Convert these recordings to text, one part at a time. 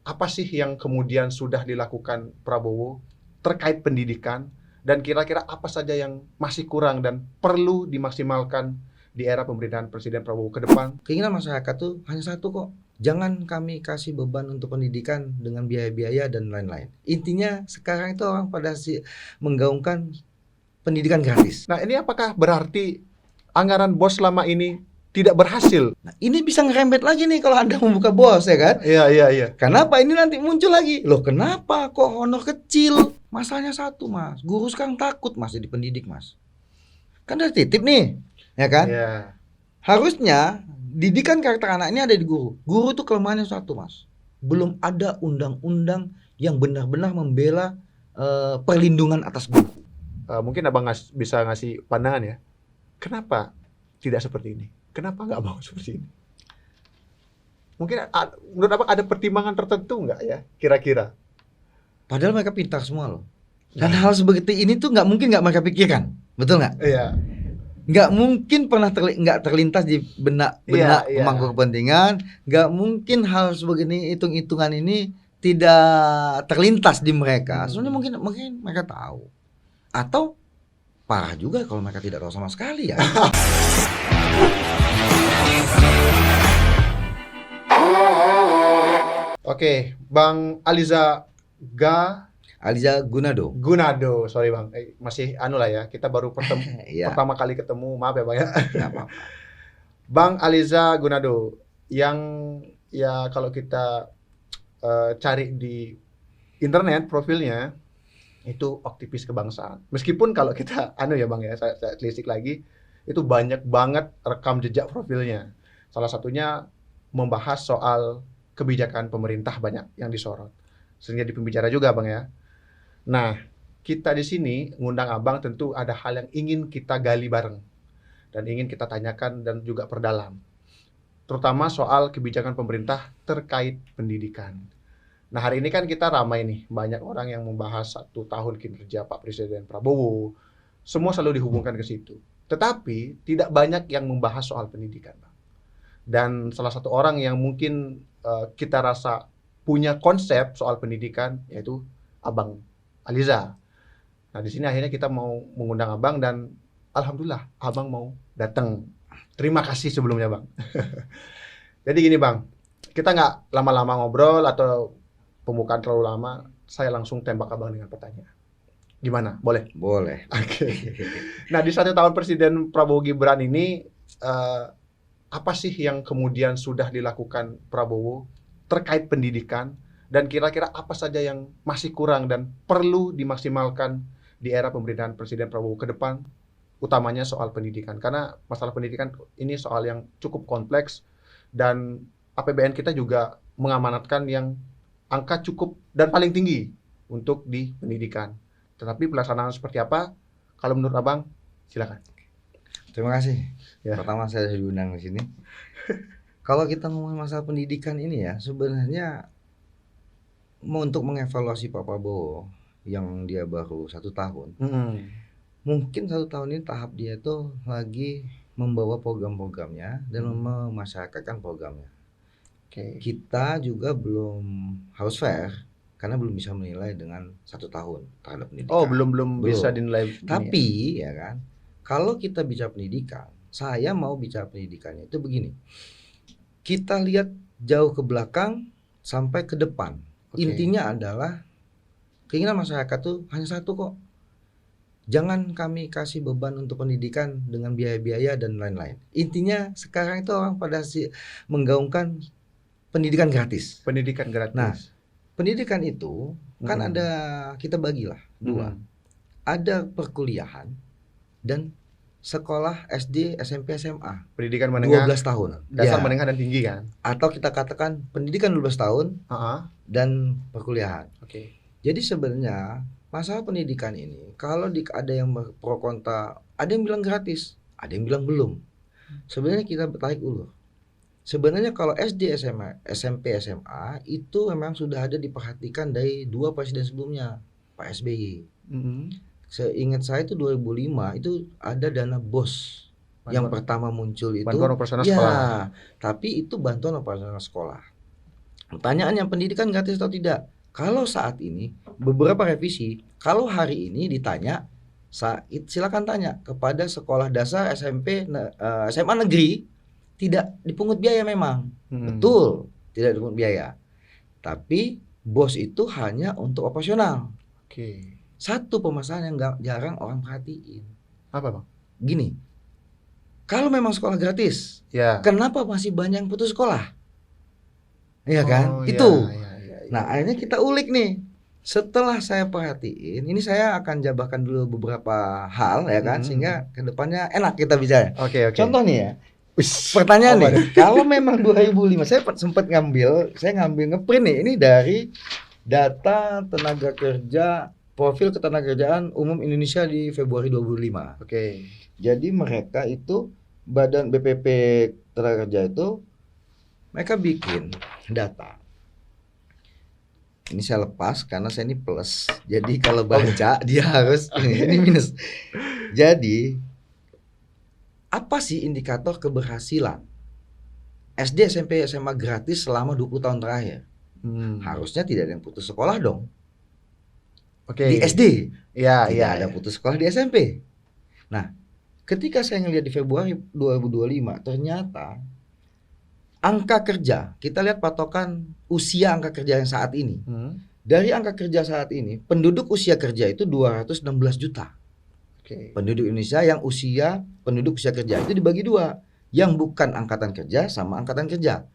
apa sih yang kemudian sudah dilakukan Prabowo terkait pendidikan, dan kira-kira apa saja yang masih kurang dan perlu dimaksimalkan di era pemerintahan Presiden Prabowo ke depan? Keinginan masyarakat tuh hanya satu kok. Jangan kami kasih beban untuk pendidikan dengan biaya-biaya dan lain-lain. Intinya sekarang itu orang pada menggaungkan pendidikan gratis. Nah, ini apakah berarti anggaran BOS selama ini tidak berhasil? Nah, ini bisa ngerembet lagi nih kalau Anda membuka BOS, ya kan? Iya, iya, iya. Kenapa ini nanti muncul lagi? Loh, kenapa kok honor kecil? Masalahnya satu, Mas. Guru sekarang takut Mas jadi pendidik, Mas. Kan udah titip nih, ya kan? Iya. Harusnya didikan karakter anak ini ada di guru. Guru itu kelemahannya satu, Mas. Belum ada undang-undang yang benar-benar membela perlindungan atas guru. Mungkin abang bisa ngasih pandangan ya, kenapa tidak seperti ini? Kenapa nggak mau seperti ini? Mungkin menurut abang ada pertimbangan tertentu nggak ya, kira-kira? Padahal mereka pintar semua loh. Dan hal seperti ini tuh nggak mereka pikirkan, betul nggak? Iya. Nggak mungkin pernah nggak terlintas di benak Iya. pemangku kepentingan. Nggak mungkin hal sebegini, hitung-hitungan ini tidak terlintas di mereka. Sebenarnya mungkin mereka tahu. Atau parah juga kalau mereka tidak tahu sama sekali ya. Oke, Bang Aliza Gunado, sorry Bang, masih lah ya, kita baru Iya. pertama kali ketemu, maaf ya Bang ya. Nggak apa-apa. Bang Aliza Gunado, yang ya kalau kita cari di internet profilnya itu aktivis kebangsaan. Meskipun kalau kita ya Bang ya, saya telisik lagi, itu banyak banget rekam jejak profilnya. Salah satunya membahas soal kebijakan pemerintah banyak yang disorot. Sering jadi pembicara juga Bang ya. Nah, kita di sini ngundang Abang tentu ada hal yang ingin kita gali bareng dan ingin kita tanyakan dan juga perdalam. Terutama soal kebijakan pemerintah terkait pendidikan. Nah, hari ini kan kita ramai nih, banyak orang yang membahas 1 tahun kinerja Pak Presiden Prabowo. Semua selalu dihubungkan ke situ. Tetapi tidak banyak yang membahas soal pendidikan, Bang. Dan salah satu orang yang mungkin kita rasa punya konsep soal pendidikan yaitu Abang Aliza. Nah, di sini akhirnya kita mau mengundang Abang dan alhamdulillah Abang mau datang. Terima kasih sebelumnya, Bang. Jadi gini, Bang. Kita nggak lama-lama ngobrol atau pembukaan terlalu lama, saya langsung tembak Abang dengan pertanyaan. Gimana? Boleh? Boleh. Oke. Nah, di 1 tahun Presiden Prabowo Gibran ini, apa sih yang kemudian sudah dilakukan Prabowo terkait pendidikan, dan kira-kira apa saja yang masih kurang dan perlu dimaksimalkan di era pemerintahan Presiden Prabowo ke depan, utamanya soal pendidikan. Karena masalah pendidikan ini soal yang cukup kompleks, dan APBN kita juga mengamanatkan yang angka cukup dan paling tinggi untuk di pendidikan. Tetapi pelaksanaan seperti apa? Kalau menurut Abang, silakan. Terima kasih. Ya. Pertama saya diundang di sini. Kalau kita ngomong masalah pendidikan ini ya, sebenarnya untuk mengevaluasi Pak Prabowo yang dia baru 1 tahun, mungkin 1 tahun ini tahap dia tuh lagi membawa program-programnya dan memasyarakatkan programnya. Kita juga belum harus fair karena belum bisa menilai dengan 1 tahun terhadap pendidikan. Oh, belum bisa dinilai. Tapi ya kan, kalau kita bicara pendidikan, saya mau bicara pendidikannya itu begini. Kita lihat jauh ke belakang sampai ke depan. Intinya adalah keinginan masyarakat tuh hanya satu kok. Jangan kami kasih beban untuk pendidikan dengan biaya-biaya dan lain-lain. Intinya sekarang itu orang pada menggaungkan pendidikan gratis. Pendidikan gratis. Nah, pendidikan itu kan ada, kita bagilah 2. Ada perkuliahan dan sekolah SD, SMP, SMA. Pendidikan menengah 12 tahun. Dasar, menengah dan tinggi kan? Atau kita katakan pendidikan 12 tahun dan perkuliahan. Jadi sebenarnya masalah pendidikan ini kalau ada yang pro kontra, ada yang bilang gratis, ada yang bilang belum. Sebenarnya kita tarik ulur. Sebenarnya kalau SD, SMA, SMP, SMA itu memang sudah ada diperhatikan dari 2 presiden sebelumnya, Pak SBY. Seingat saya itu 2005 itu ada dana BOS yang pertama muncul itu. Bantuan operasional sekolah. Tapi itu bantuan operasional sekolah. Pertanyaannya, pendidikan gratis atau tidak? Kalau saat ini beberapa revisi, kalau hari ini ditanya, silakan tanya kepada sekolah dasar, SMP, SMA negeri, tidak dipungut biaya memang. Betul, tidak dipungut biaya. Tapi BOS itu hanya untuk operasional. Oke. Satu permasalahan yang jarang orang perhatiin. Apa, Bang? Gini, kalau memang sekolah gratis, kenapa masih banyak yang putus sekolah? Iya kan? Itu. Nah, akhirnya kita ulik nih. Setelah saya perhatiin, ini saya akan jabarkan dulu beberapa hal ya kan, sehingga kedepannya enak kita bicara. Oke. Contoh nih ya. Pertanyaan nih, kalau memang 2005 saya sempat ngambil ngeprint nih, ini dari data tenaga kerja, profil ketenagakerjaan umum Indonesia di Februari 2005. Oke. Jadi mereka itu Badan BPP Tenaga Kerja itu mereka bikin data. Ini saya lepas karena saya ini plus. Jadi kalau baca dia harus ini minus. Jadi apa sih indikator keberhasilan SD, SMP, SMA gratis selama 20 tahun terakhir? Harusnya tidak ada yang putus sekolah dong. Di SD. Tidak ada putus sekolah di SMP. Nah, ketika saya ngelihat di Februari 2025, ternyata angka kerja, kita lihat patokan usia angka kerja yang saat ini. Dari angka kerja saat ini, penduduk usia kerja itu 216 juta. Penduduk Indonesia yang penduduk usia kerja itu dibagi dua, yang bukan angkatan kerja sama angkatan kerja.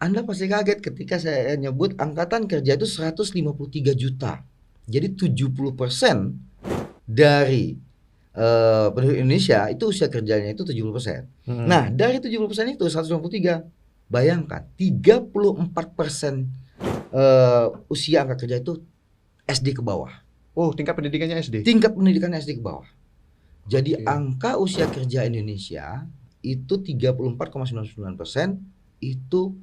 Anda pasti kaget ketika saya nyebut angkatan kerja itu 153 juta. Jadi 70% dari penduduk Indonesia itu usia kerjanya itu 70%. Nah, dari 70% itu 153, bayangkan 34% usia angka kerja itu SD ke bawah. Oh, tingkat pendidikannya SD? Tingkat pendidikan SD ke bawah. Jadi angka usia kerja Indonesia itu 34,99% itu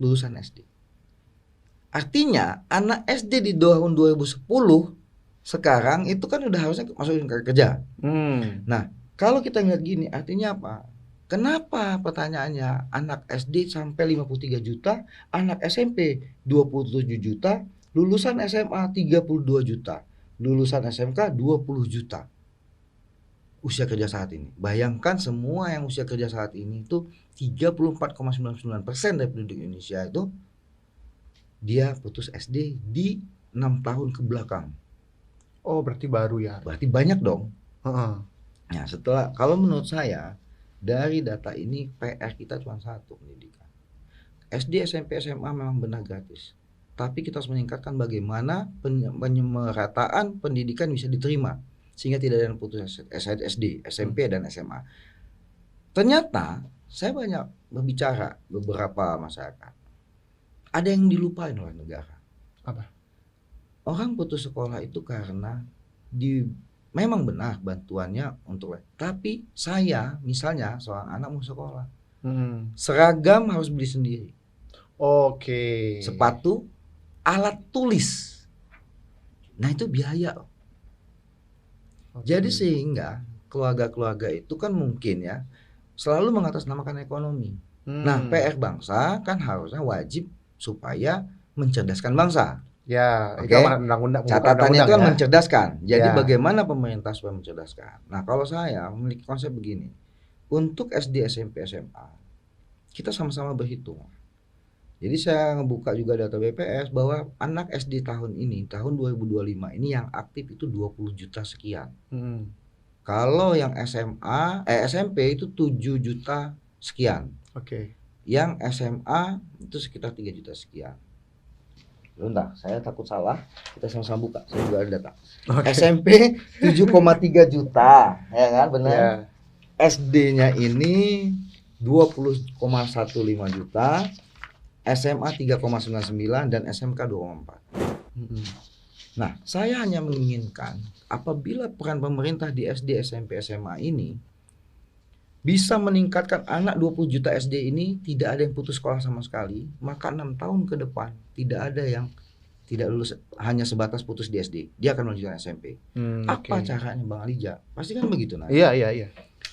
lulusan SD. Artinya anak SD di tahun 2010 sekarang itu kan udah harusnya masuk ke kerja. Nah, kalau kita lihat gini, artinya apa? Kenapa pertanyaannya anak SD sampai 53 juta, anak SMP 27 juta, lulusan SMA 32 juta, lulusan SMK 20 juta. Usia kerja saat ini. Bayangkan semua yang usia kerja saat ini itu 34,99% dari penduduk Indonesia itu dia putus SD di 6 tahun ke belakang. Oh, berarti baru ya? Berarti banyak dong. Nah, kalau menurut saya dari data ini PR kita cuma satu, pendidikan. SD, SMP, SMA memang benar gratis. Tapi kita harus meningkatkan bagaimana penyemerataan pendidikan bisa diterima sehingga tidak ada yang putus SD, SMP dan SMA. Ternyata saya banyak berbicara beberapa masyarakat. Ada yang dilupain oleh negara. Apa? Orang putus sekolah itu karena memang benar bantuannya untuk, tapi saya misalnya seorang anak mau sekolah, seragam harus beli sendiri. Oke. Sepatu, alat tulis, nah itu biaya. Jadi sehingga keluarga-keluarga itu kan mungkin ya selalu mengatasnamakan ekonomi. Nah, PR bangsa kan harusnya wajib supaya mencerdaskan bangsa. Ya, itu undang-undang. Catatannya itu kan mencerdaskan. Jadi bagaimana pemerintah supaya mencerdaskan? Nah, kalau saya memiliki konsep begini. Untuk SD, SMP, SMA, kita sama-sama berhitung. Jadi saya ngebuka juga data BPS bahwa anak SD tahun 2025 ini yang aktif itu 20 juta sekian. Kalau yang SMP itu 7 juta sekian. Yang SMA itu sekitar 3 juta sekian. Bentar, saya takut salah. Kita sama-sama buka. Saya juga ada data. SMP 7,3 juta, ya kan? Benar. SD-nya ini 20,15 juta, SMA 3,99 dan SMK 2,4. Nah, saya hanya menginginkan apabila peran pemerintah di SD, SMP, SMA ini bisa meningkatkan anak 20 juta SD ini tidak ada yang putus sekolah sama sekali, maka 6 tahun ke depan tidak ada yang tidak lulus hanya sebatas putus di SD. Dia akan melanjutkan SMP. Apa caranya Bang Alija? Pasti kan begitu, nah. Iya.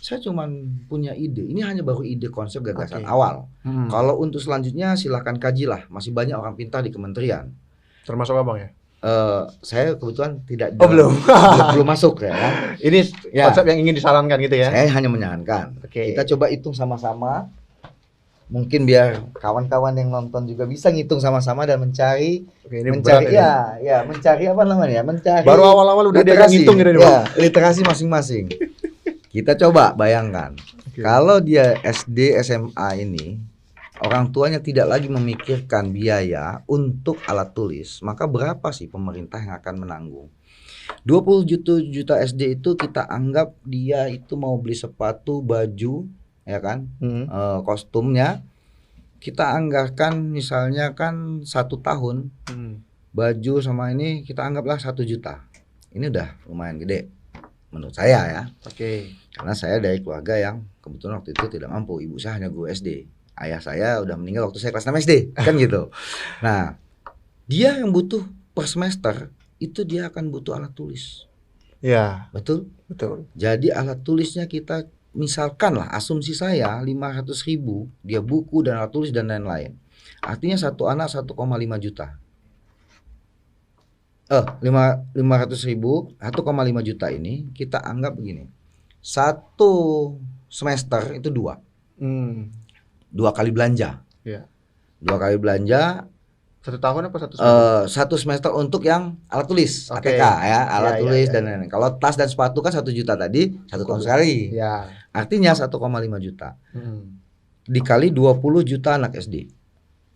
Saya cuman punya ide. Ini hanya baru ide konsep gagasan awal. Kalau untuk selanjutnya silahkan kajilah. Masih banyak orang pintar di kementerian. Termasuk abang ya? Saya kebetulan tidak belum masuk ya. Ini konsep yang ingin disarankan gitu ya? Saya hanya menyarankan. Kita coba hitung sama-sama. Mungkin biar kawan-kawan yang nonton juga bisa ngitung sama-sama dan mencari mencari apa namanya? Mencari baru awal-awal udah dia ngitung gitu ya, literasi masing-masing. Kita coba bayangkan. Kalau dia SD, SMA ini orang tuanya tidak lagi memikirkan biaya untuk alat tulis, maka berapa sih pemerintah yang akan menanggung? 20 juta SD itu kita anggap dia itu mau beli sepatu, baju, ya kan, kostumnya kita anggarkan misalnya kan 1 tahun, baju sama ini kita anggaplah 1 juta. Ini udah lumayan gede menurut saya ya. Karena saya dari keluarga yang kebetulan waktu itu tidak mampu. Ibu saya hanya guru SD, ayah saya udah meninggal waktu saya kelas 6 SD kan gitu. Nah, dia yang butuh per semester itu dia akan butuh alat tulis. Ya, betul. Jadi alat tulisnya kita misalkan lah, asumsi saya 500.000 dia buku dan alat tulis dan lain-lain. Artinya satu anak 1,5 juta. 500.000 1,5 juta ini kita anggap begini. 1 semester itu 2 kali belanja. 2 kali belanja. 1 tahun apa 1 semester? 1 semester untuk yang alat tulis, ATK ya, alat tulis dan lain-lain. Kalau tas dan sepatu kan 1 juta tadi, 1 tahun sekali. Artinya 1,5 juta. Dikali 20 juta anak SD.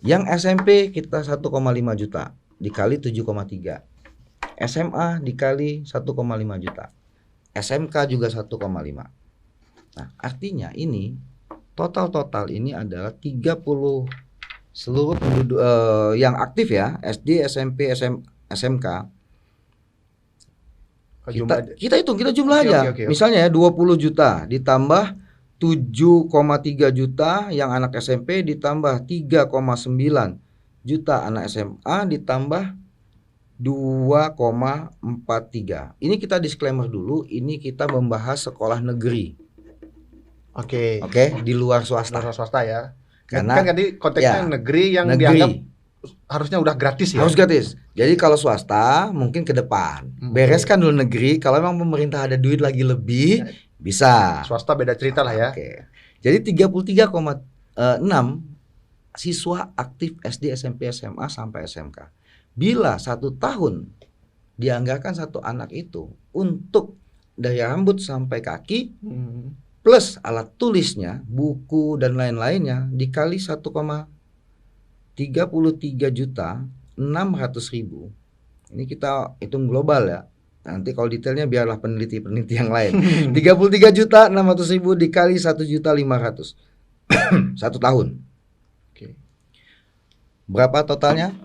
Yang SMP kita 1,5 juta dikali 7,3. SMA dikali 1,5 juta. SMK juga 1,5. Nah, artinya ini total ini adalah 30 seluruh penduduk yang aktif ya, SD, SMP, SMK. Kita hitung, kita jumlah aja. Misalnya ya 20 juta ditambah 7,3 juta yang anak SMP, ditambah 3,9 juta anak SMA, ditambah 2,43. Ini kita disclaimer dulu, ini kita membahas sekolah negeri. Oke, di luar swasta. Ya. Karena kan tadi konteksnya negeri yang dianggap harusnya udah gratis ya. Harus gratis. Jadi kalau swasta mungkin ke depan. Bereskan dulu negeri, kalau memang pemerintah ada duit lagi lebih bisa. Swasta beda cerita lah ya. Jadi 33,6 siswa aktif SD, SMP, SMA sampai SMK. Bila 1 tahun dianggarkan 1 anak itu untuk dari rambut sampai kaki plus alat tulisnya, buku dan lain-lainnya dikali 1,33 juta 600.000. Ini kita hitung global ya. Nanti kalau detailnya biarlah peneliti yang lain. 33 juta 600.000 dikali 1 juta 500. 1 tahun. Berapa totalnya?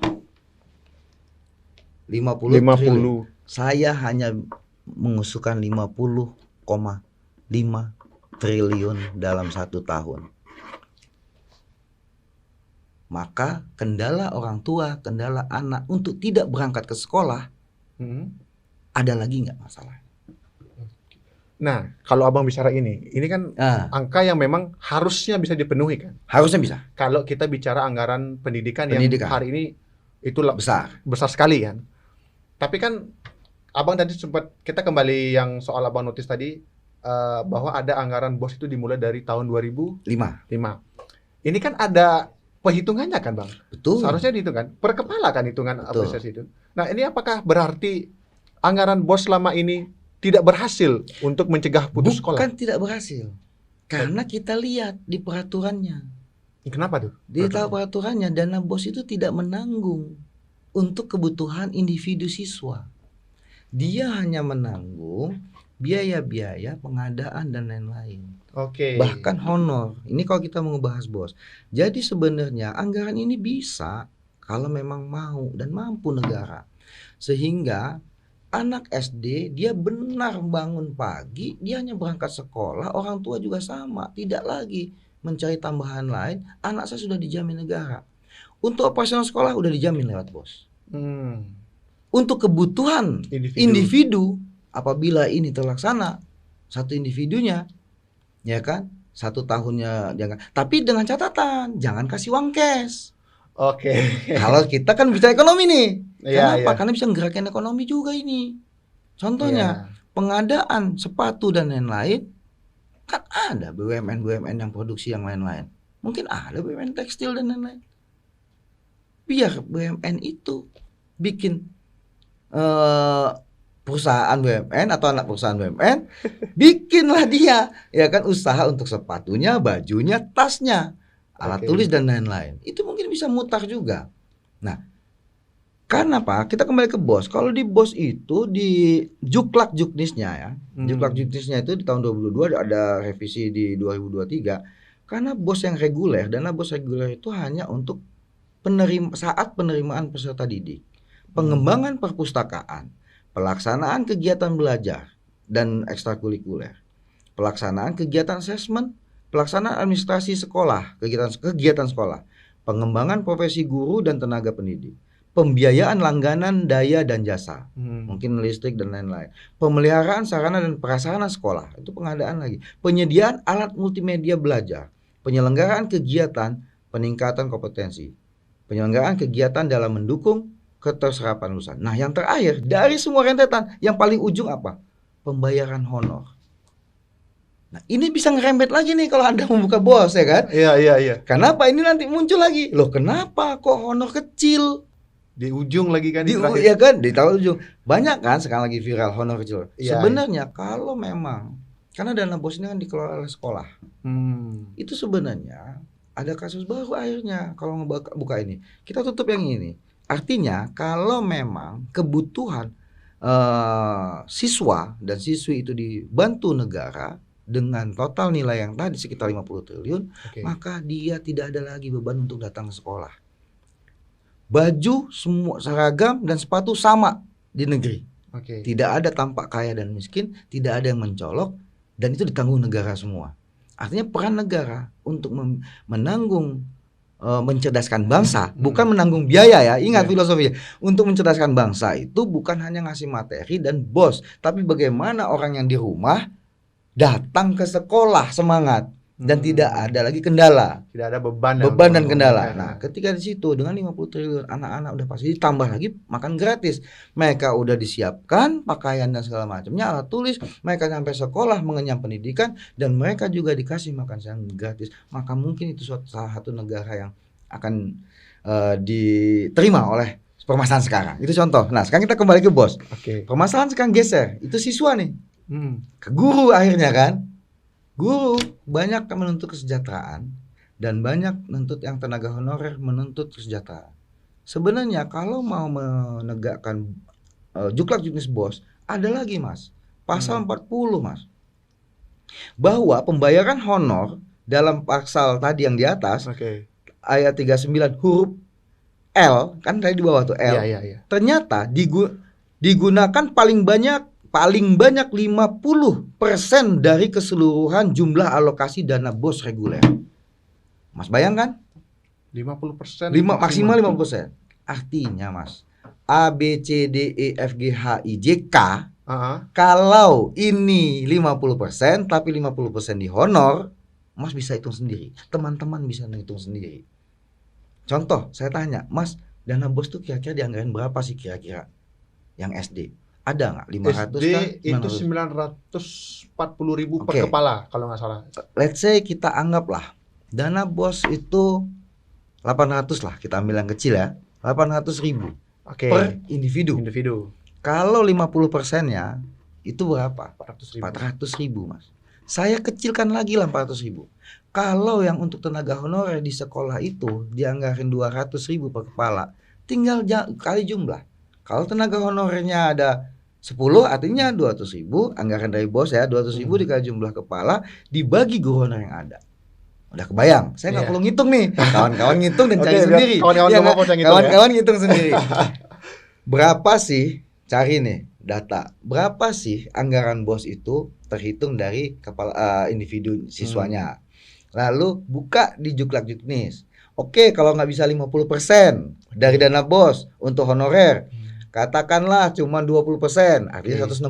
50 triliun. Saya hanya mengusulkan 50,5 triliun dalam 1 tahun. Maka kendala orang tua, kendala anak untuk tidak berangkat ke sekolah, ada lagi nggak masalah? Nah, kalau abang bicara ini kan angka yang memang harusnya bisa dipenuhi kan? Harusnya bisa. Kalau kita bicara anggaran pendidikan yang hari ini itu besar sekali kan. Tapi kan abang tadi sempat, kita kembali yang soal abang notis tadi, bahwa ada anggaran BOS itu dimulai dari tahun 2005. Ini kan ada perhitungannya kan bang? Betul. Seharusnya dihitung kan? Per kepala kan hitungan apresiasi itu. Nah ini apakah berarti anggaran BOS selama ini tidak berhasil untuk mencegah putus sekolah? Bukan tidak berhasil. Karena kita lihat di peraturannya. Kenapa tuh? Di peraturannya dana BOS itu tidak menanggung untuk kebutuhan individu siswa. Dia hanya menanggung biaya-biaya pengadaan dan lain-lain. Bahkan honor. Ini kalau kita mau ngebahas BOS. Jadi sebenarnya anggaran ini bisa kalau memang mau dan mampu negara. Sehingga anak SD dia benar bangun pagi, dia hanya berangkat sekolah, orang tua juga sama, tidak lagi mencari tambahan lain. Anak saya sudah dijamin negara. Untuk operasional sekolah udah dijamin lewat BOS. Untuk kebutuhan individu apabila ini terlaksana, satu individunya ya kan? 1 tahunnya jangan, tapi dengan catatan jangan kasih uang cash. Oke. Kalau kita kan bisa ekonomi nih. Iya, Kenapa? iya. Karena bisa gerakin ekonomi juga ini. Contohnya pengadaan sepatu dan lain-lain, kan ada BUMN yang produksi yang lain-lain. Mungkin ada BUMN tekstil dan lain-lain. Biar BUMN itu bikin perusahaan BUMN atau anak perusahaan BUMN, bikinlah dia ya kan usaha untuk sepatunya, bajunya, tasnya, alat tulis dan lain-lain. Itu mungkin bisa mutar juga. Nah, karena apa? Kita kembali ke BOS. Kalau di BOS itu di Juklak Juknisnya ya. Juklak Juknisnya itu di tahun 2022 ada revisi di 2023. Karena BOS yang reguler, dana BOS reguler itu hanya untuk saat penerimaan peserta didik, pengembangan perpustakaan, pelaksanaan kegiatan belajar dan ekstrakurikuler, pelaksanaan kegiatan asesmen, pelaksanaan administrasi sekolah, kegiatan sekolah, pengembangan profesi guru dan tenaga pendidik, pembiayaan langganan daya dan jasa, mungkin listrik dan lain-lain, pemeliharaan sarana dan prasarana sekolah, itu pengadaan lagi, penyediaan alat multimedia belajar, penyelenggaraan kegiatan peningkatan kompetensi, penyelenggaraan kegiatan dalam mendukung keterserapan lulusan. Nah, yang terakhir dari semua rentetan, yang paling ujung apa? Pembayaran honor. Nah, ini bisa ngerembet lagi nih kalau Anda membuka BOS ya kan? Iya. Kenapa ini nanti muncul lagi? Loh, kenapa kok honor kecil? Di ujung lagi kan ya kan? Di tahun ujung. Banyak kan sekarang lagi viral honor kecil. Iya, Sebenarnya kalau memang karena dana BOS ini kan dikelola oleh sekolah. Itu sebenarnya ada kasus baru akhirnya kalau buka ini. Kita tutup yang ini. Artinya kalau memang kebutuhan siswa dan siswi itu dibantu negara dengan total nilai yang tadi sekitar 50 triliun, maka dia tidak ada lagi beban untuk datang ke sekolah. Baju semua seragam dan sepatu sama di negeri. Tidak ada tampak kaya dan miskin, tidak ada yang mencolok, dan itu ditanggung negara semua. Artinya peran negara untuk menanggung mencerdaskan bangsa, bukan menanggung biaya ya. Ingat filosofinya. Untuk mencerdaskan bangsa itu bukan hanya ngasih materi dan BOS, tapi bagaimana orang yang di rumah datang ke sekolah semangat dan tidak ada lagi kendala. Tidak ada beban dan kendala. Nah, ketika di situ dengan 50 triliun anak-anak udah pasti ditambah lagi makan gratis. Mereka udah disiapkan pakaian dan segala macamnya, alat tulis, mereka sampai sekolah mengenyam pendidikan dan mereka juga dikasih makan siang gratis. Maka mungkin itu salah satu negara yang akan diterima oleh permasalahan sekarang. Itu contoh. Nah, sekarang kita kembali ke BOS. Permasalahan sekarang geser. Itu siswa nih. Ke guru akhirnya kan. Guru banyak menuntut kesejahteraan dan banyak menuntut yang tenaga honorer menuntut kesejahteraan. Sebenarnya kalau mau menegakkan Juklak Juknis BOS, ada lagi Mas, pasal 40 Mas, bahwa pembayaran honor dalam pasal tadi yang di atas, ayat 39 huruf L, kan tadi di bawah tuh L, ternyata digunakan paling banyak 50% dari keseluruhan jumlah alokasi dana BOS reguler. Mas bayangkan? 50%. Maksimal 50%. Artinya Mas, A, B, C, D, E, F, G, H, I, J, K, kalau ini 50% tapi 50% di honor, Mas bisa hitung sendiri. Teman-teman bisa hitung sendiri. Contoh, saya tanya, Mas, dana BOS tuh kira-kira dianggarin berapa sih kira-kira? Yang SD? Ada nggak? 500 SD kan? itu 940.000 per kepala kalau nggak salah. Let's say kita anggaplah dana BOS itu 800 lah, kita ambil yang kecil ya, 800.000 per individu. Kalau 50%-nya itu berapa? 400.000 Mas. Saya kecilkan lagi lah 400.000. Kalau yang untuk tenaga honorer di sekolah itu dianggarin 200.000 per kepala, tinggal kali jumlah. Kalau tenaga honorernya ada 10, artinya 200.000 anggaran dari BOS ya, 200.000 dikali jumlah kepala dibagi guru honor yang ada. Udah kebayang? Saya nggak perlu ngitung nih. Kawan-kawan ngitung dan cari sendiri. Kawan-kawan ngitung sendiri. Berapa sih? Cari nih data. Berapa sih anggaran BOS itu terhitung dari kepala individu siswanya? Lalu buka di Juklak Juknis. Oke, kalau nggak bisa 50% dari dana BOS untuk honorer, katakanlah cuma 20%, artinya 160.000.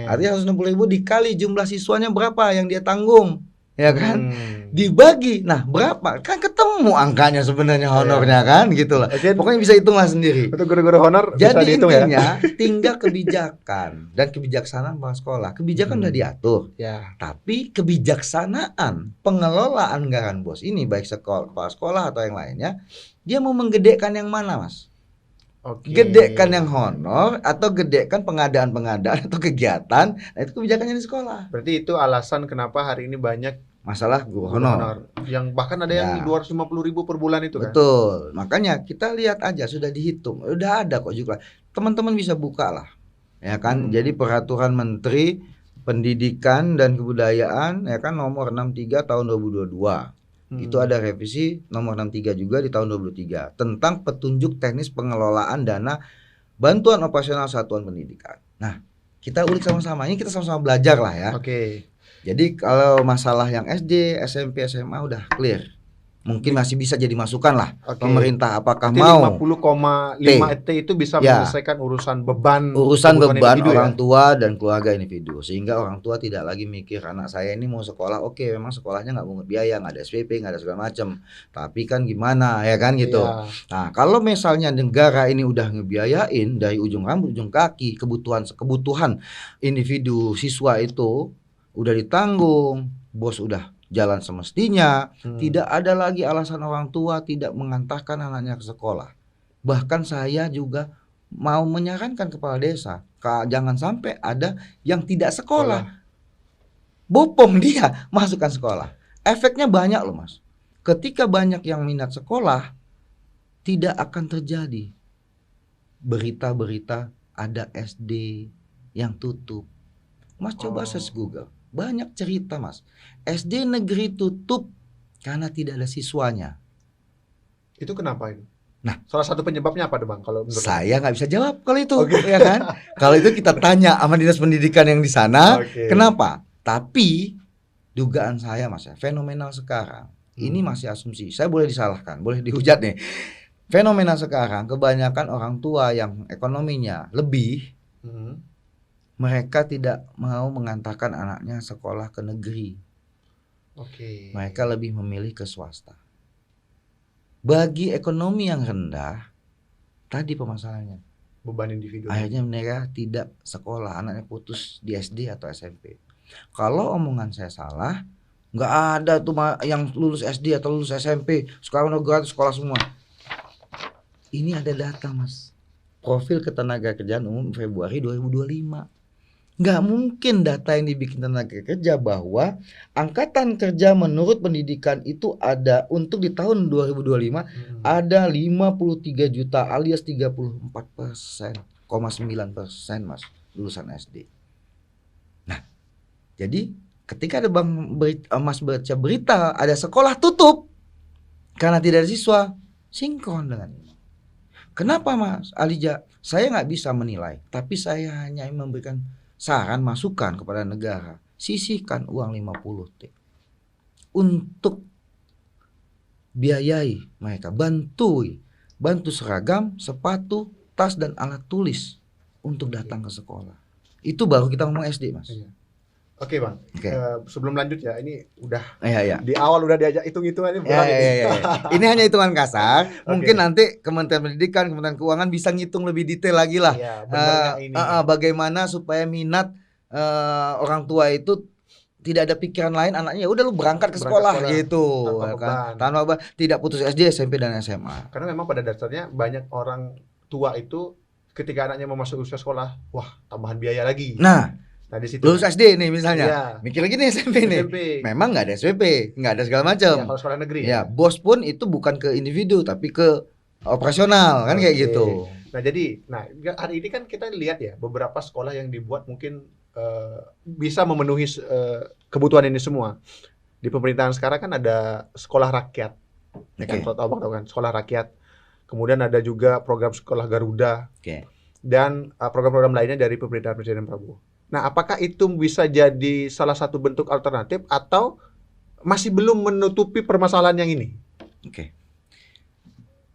Artinya 160.000 dikali jumlah siswanya berapa yang dia tanggung, ya kan? Dibagi, nah berapa? Kan ketemu angkanya sebenarnya honornya kan, gitu lah. Pokoknya bisa hitunglah sendiri. Untuk guru-guru honor jadi bisa dihitung intinya ya. tinggal kebijakan dan kebijaksanaan kepala sekolah. Kebijakan udah diatur, ya. Tapi kebijaksanaan pengelola anggaran bos ini, baik kepala sekolah atau yang lainnya, dia mau menggedekan yang mana, Mas? Gedekan yang honor atau gedekan pengadaan-pengadaan atau kegiatan, nah itu kebijakannya di sekolah. Berarti itu alasan kenapa hari ini banyak masalah guru honor. Yang bahkan ada yang 250.000 per bulan itu kan. Betul. Makanya kita lihat aja sudah dihitung. Udah ada kok juga. Teman-teman bisa buka lah. Ya kan? Jadi peraturan Menteri Pendidikan dan Kebudayaan ya kan nomor 63 tahun 2022. Itu ada revisi nomor 63 juga di tahun 2023 tentang petunjuk teknis pengelolaan dana bantuan operasional satuan pendidikan. Nah, kita ulik sama-sama. Ini kita sama-sama belajar lah ya. Jadi kalau masalah yang SD, SMP, SMA udah clear. Mungkin masih bisa jadi masukan lah pemerintah apakah jadi mau 50,5 T itu bisa menyelesaikan urusan beban orang tua dan keluarga individu, sehingga orang tua tidak lagi mikir anak saya ini mau sekolah, memang sekolahnya nggak pungut biaya, nggak ada SPP, nggak ada segala macam, tapi kan gimana ya kan gitu. Nah kalau misalnya negara ini udah ngebiayain dari ujung rambut ujung kaki, kebutuhan individu siswa itu udah ditanggung, bos udah jalan semestinya, tidak ada lagi alasan orang tua tidak mengantarkan anaknya ke sekolah. Bahkan saya juga mau menyarankan kepala desa, jangan sampai ada yang tidak sekolah. Bopong dia masukkan sekolah. Efeknya banyak loh Mas. Ketika banyak yang minat sekolah, tidak akan terjadi berita-berita ada SD yang tutup. Mas coba search Google. Banyak cerita Mas, SD negeri tutup karena tidak ada siswanya. Itu kenapa itu? Nah, salah satu penyebabnya apa Bang? Kalau menurut saya nggak bisa jawab kalau itu, ya kan? Kalau itu kita tanya sama dinas pendidikan yang di sana, kenapa? Tapi dugaan saya Mas, fenomenal sekarang. Ini masih asumsi. Saya boleh disalahkan, boleh dihujat nih. Fenomena sekarang kebanyakan orang tua yang ekonominya lebih mereka tidak mau mengantarkan anaknya sekolah ke negeri. Mereka lebih memilih ke swasta. Bagi ekonomi yang rendah, tadi permasalahannya beban individu. Akhirnya mereka tidak sekolah, anaknya putus di SD atau SMP. Kalau omongan saya salah, nggak ada tuh yang lulus SD atau lulus SMP sekarang udah gratis sekolah semua. Ini ada data Mas. Profil Ketenagakerjaan Umum Februari 2025. Nggak mungkin data yang dibikin tenaga kerja bahwa angkatan kerja menurut pendidikan itu ada untuk di tahun 2025 ada 53 juta alias 34,9% Mas lulusan SD. Nah, jadi ketika ada Mas baca berita ada sekolah tutup karena tidak ada siswa, sinkron dengan ini. Kenapa Mas Alija? Saya nggak bisa menilai, tapi saya hanya memberikan saran masukan kepada negara, sisihkan uang 50 T untuk biayai mereka, bantu seragam, sepatu, tas dan alat tulis untuk datang ke sekolah. Itu baru kita ngomong SD Mas. Oke Bang, sebelum lanjut ya, ini udah ya. Di awal udah diajak hitung-hitungan ini Ini hanya hitungan kasar. Mungkin nanti Kementerian Pendidikan, Kementerian Keuangan bisa ngitung lebih detail lagi lah. Bagaimana supaya minat orang tua itu tidak ada pikiran lain, anaknya udah lu berangkat ke sekolah gitu, tanpa beban, tidak putus SD, SMP dan SMA. Karena memang pada dasarnya banyak orang tua itu ketika anaknya mau masuk usia sekolah, wah tambahan biaya lagi. Nah di situ lulus SD nih misalnya, mikir lagi nih SMP nih. Memang nggak ada SPP, nggak ada segala macam. Kalau sekolah negeri. Bos pun itu bukan ke individu tapi ke operasional kan kayak gitu. Nah jadi, hari ini kan kita lihat ya beberapa sekolah yang dibuat mungkin bisa memenuhi kebutuhan ini semua. Di pemerintahan sekarang kan ada sekolah rakyat, tahu kan sekolah rakyat. Kemudian ada juga program sekolah Garuda dan program-program lainnya dari pemerintahan Presiden Prabowo. Nah, apakah itu bisa jadi salah satu bentuk alternatif atau masih belum menutupi permasalahan yang ini?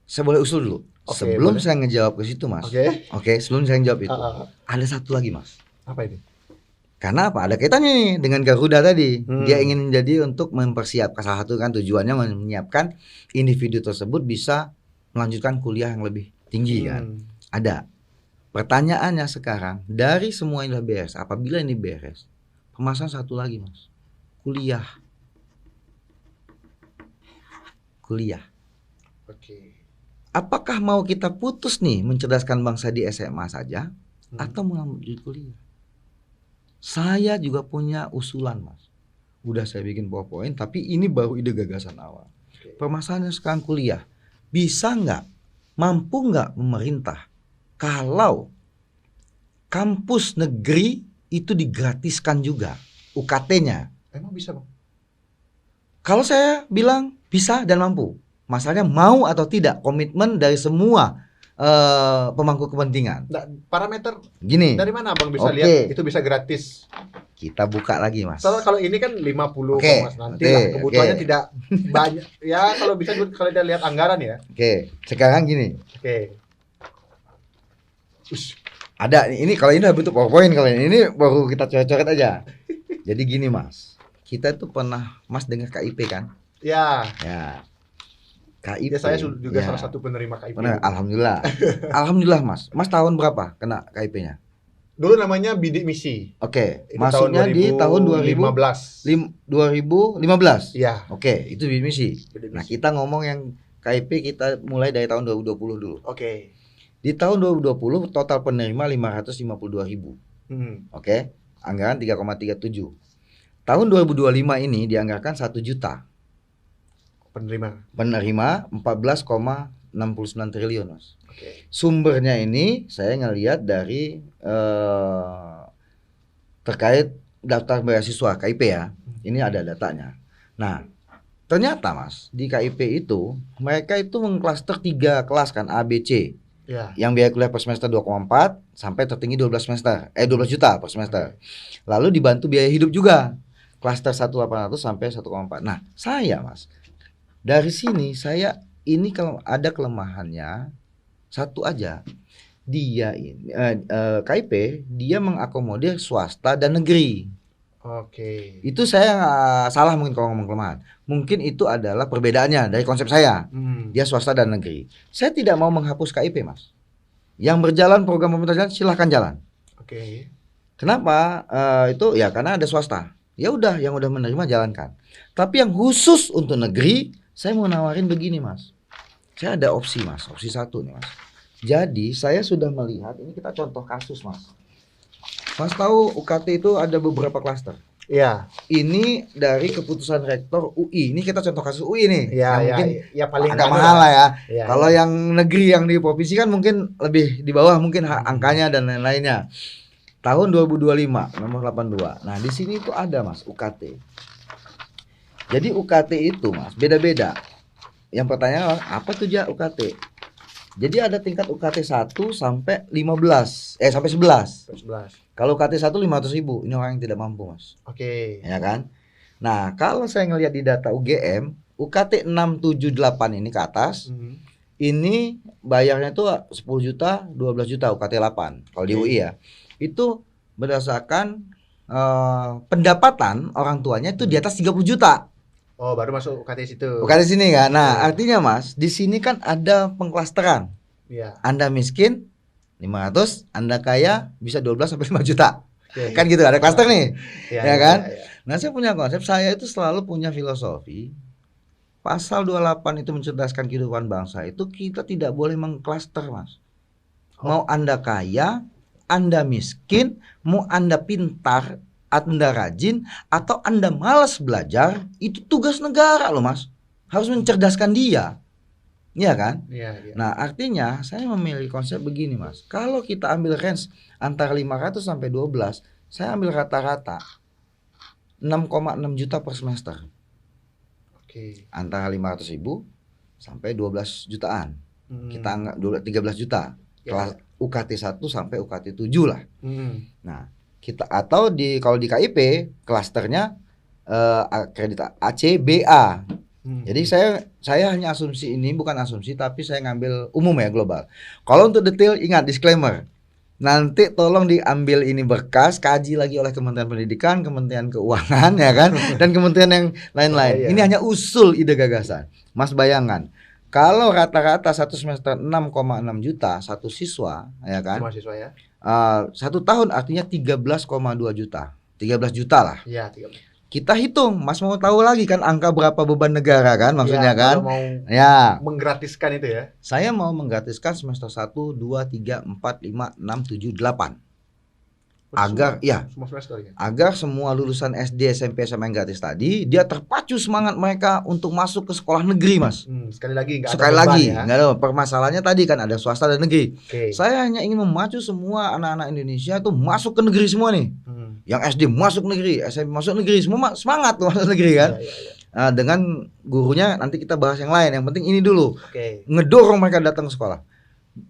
Saya boleh usul dulu. Sebelum saya ngejawab ke situ, Mas. Sebelum saya ngejawab itu, ada satu lagi, Mas. Apa ini? Karena apa? Ada kaitannya nih dengan Garuda tadi. Dia ingin jadi untuk mempersiapkan, salah satu kan tujuannya menyiapkan individu tersebut bisa melanjutkan kuliah yang lebih tinggi kan. Ada. Pertanyaannya sekarang, dari semua ini beres, apabila ini beres, permasalahan satu lagi Mas. Kuliah. Oke. Apakah mau kita putus nih mencerdaskan bangsa di SMA saja atau melanjut kuliah? Saya juga punya usulan Mas. Udah saya bikin PowerPoint, tapi ini baru ide gagasan awal. Permasalahannya sekarang kuliah. Bisa nggak, mampu nggak pemerintah kalau kampus negeri itu digratiskan juga UKT-nya? Emang bisa Bang? Kalau saya bilang bisa dan mampu. Masalahnya mau atau tidak komitmen dari semua pemangku kepentingan. Nah, parameter gini. Dari mana Bang bisa lihat itu bisa gratis? Kita buka lagi Mas. Soalnya kalau ini kan 50 Mas, nanti lah kebutuhannya tidak banyak. Ya kalau bisa kalau dia lihat anggaran ya. Sekarang gini. Ush. Ada ini, kalau ini bentuk PowerPoint, kalau ini baru kita coret-coret aja. Jadi gini Mas. Kita tuh pernah Mas dengar KIP kan? Ya. KIP. Ya, saya juga salah satu penerima KIP. Alhamdulillah. Alhamdulillah Mas. Mas tahun berapa kena KIP-nya? Dulu namanya bidik misi. Masuknya di tahun 2015. 2015. Iya. Itu bidik misi. Nah, kita ngomong yang KIP kita mulai dari tahun 2020 dulu. Di tahun 2020 total penerima 552.000. Anggaran 3,37. Tahun 2025 ini dianggarkan 1 juta. Penerima 14,69 triliun Mas. Sumbernya ini saya ngelihat dari terkait daftar beasiswa KIP ya. Ini ada datanya. Nah, ternyata Mas, di KIP itu mereka itu mengklaster 3 kelas kan, A, B, C. Yang biaya kuliah per semester 2,4 sampai tertinggi 12 juta per semester. Lalu dibantu biaya hidup juga. Klaster 1.800 sampai 1,4. Nah, saya Mas, dari sini saya ini kalau ada kelemahannya satu aja. Dia ini KIP dia mengakomodir swasta dan negeri. Itu saya salah mungkin kalau ngomong kelemahan. Mungkin itu adalah perbedaannya dari konsep saya. Dia swasta dan negeri. Saya tidak mau menghapus KIP Mas. Yang berjalan program pemerintah silahkan jalan. Kenapa? Itu ya karena ada swasta. Ya udah, yang udah menerima jalankan. Tapi yang khusus untuk negeri, saya mau nawarin begini Mas. Saya ada opsi Mas, opsi 1 nih Mas. Jadi saya sudah melihat, ini kita contoh kasus Mas. Mas tahu UKT itu ada beberapa klaster. Ini dari keputusan rektor UI. Ini kita contoh kasus UI nih. Mungkin paling agak mahal lah ya. Kalau yang negeri yang di provinsi kan mungkin lebih di bawah mungkin angkanya dan lain-lainnya. Tahun 2025 nomor 82. Nah, di sini itu ada Mas UKT. Jadi UKT itu Mas beda-beda. Yang pertanyaan apa tuh UKT? Jadi ada tingkat UKT 1 sampai 15 sampai 11. Kalau UKT 1 500.000, ini orang yang tidak mampu Mas. Ya kan? Nah, kalau saya ngelihat di data UGM, UKT 678 ini ke atas. Ini bayarnya tuh 10 juta, 12 juta UKT 8 kalau di UI ya. Itu berdasarkan pendapatan orang tuanya itu di atas 30 juta. Baru masuk UKT situ. UKT sini kan. Nah, artinya Mas, di sini kan ada pengklasteran. Anda miskin 500, Anda kaya bisa 12 sampai 5 juta. Kan gitu, ada klaster nih. Ya kan? Nah, saya punya konsep, saya itu selalu punya filosofi. Pasal 28 itu mencerdaskan kehidupan bangsa, itu kita tidak boleh mengklaster Mas. Mau Anda kaya, Anda miskin, mau Anda pintar, Anda rajin, atau Anda malas belajar, itu tugas negara loh Mas. Harus mencerdaskan dia. Iya kan? Nah, artinya saya memilih konsep begini Mas. Kalau kita ambil range antara 500 sampai 12, saya ambil rata-rata 6,6 juta per semester. Antara 500.000 sampai 12 jutaan. Kita anggap 13 juta. Kelas UKT 1 sampai UKT 7 lah. Nah, kita atau kalau di KIP klasternya kredit AC BA. Jadi saya hanya asumsi ini, bukan asumsi tapi saya ngambil umum ya, global. Kalau untuk detail ingat disclaimer. Nanti tolong diambil ini berkas, kaji lagi oleh Kementerian Pendidikan, Kementerian Keuangan ya kan, dan kementerian yang lain-lain. Ini hanya usul ide gagasan. Mas bayangkan, kalau rata-rata satu semester 6,6 juta satu siswa ya kan. Mahasiswa ya. 1 tahun artinya 13,2 juta. 13 juta lah. Iya, 13. Kita hitung, Mas mau tahu lagi kan angka berapa beban negara kan maksudnya ya, kan? Mau ya. Menggratiskan itu ya. Saya mau menggratiskan semester 1, 2, 3, 4, 5, 6, 7, 8. Agar semua semester ya. Agar semua lulusan SD, SMP, SMA yang gratis tadi dia terpacu semangat mereka untuk masuk ke sekolah negeri, Mas. Sekali lagi nggak ada permasalahannya tadi kan ada swasta dan negeri. Saya hanya ingin memacu semua anak-anak Indonesia tuh masuk ke negeri semua nih. Yang SD masuk negeri, SMP masuk negeri, semua semangat tuh masuk negeri kan. Nah, dengan gurunya nanti kita bahas yang lain. Yang penting ini dulu. Ngedorong mereka datang ke sekolah.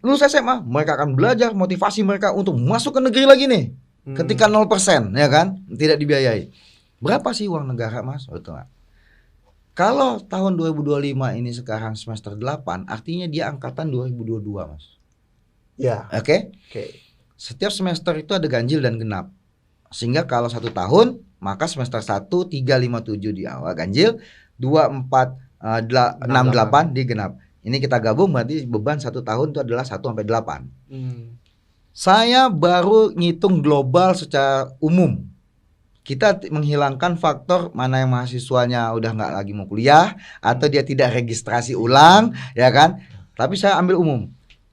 Lulus SMA, mereka akan belajar motivasi mereka untuk masuk ke negeri lagi nih. Ketika 0% ya kan, tidak dibiayai. Berapa sih uang negara, Mas? Betul nggak? Kalau tahun 2025 ini sekarang semester 8, artinya dia angkatan 2022, Mas. Ya. Oke? Setiap semester itu ada ganjil dan genap. Sehingga kalau 1 tahun, maka semester 1 3, 5, 7 di awal ganjil, 2, 4, 6, 8 di genap. Ini kita gabung berarti beban 1 tahun itu adalah 1 sampai 8. Saya baru ngitung global secara umum. Kita menghilangkan faktor mana yang mahasiswanya udah nggak lagi mau kuliah atau dia tidak registrasi ulang, ya kan? Tapi saya ambil umum.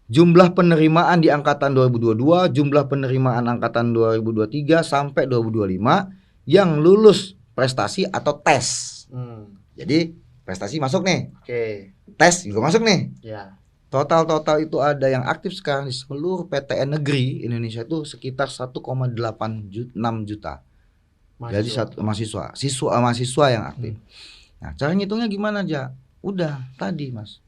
Jumlah penerimaan di angkatan 2022, jumlah penerimaan angkatan 2023 sampai 2025 yang lulus prestasi atau tes. Jadi prestasi masuk nih. Tes juga masuk nih. Ya. Total itu ada yang aktif sekarang di seluruh PTN negeri Indonesia itu sekitar 1,86 juta. Jadi mahasiswa yang aktif. Nah, cara ngitungnya gimana aja? Udah tadi, Mas.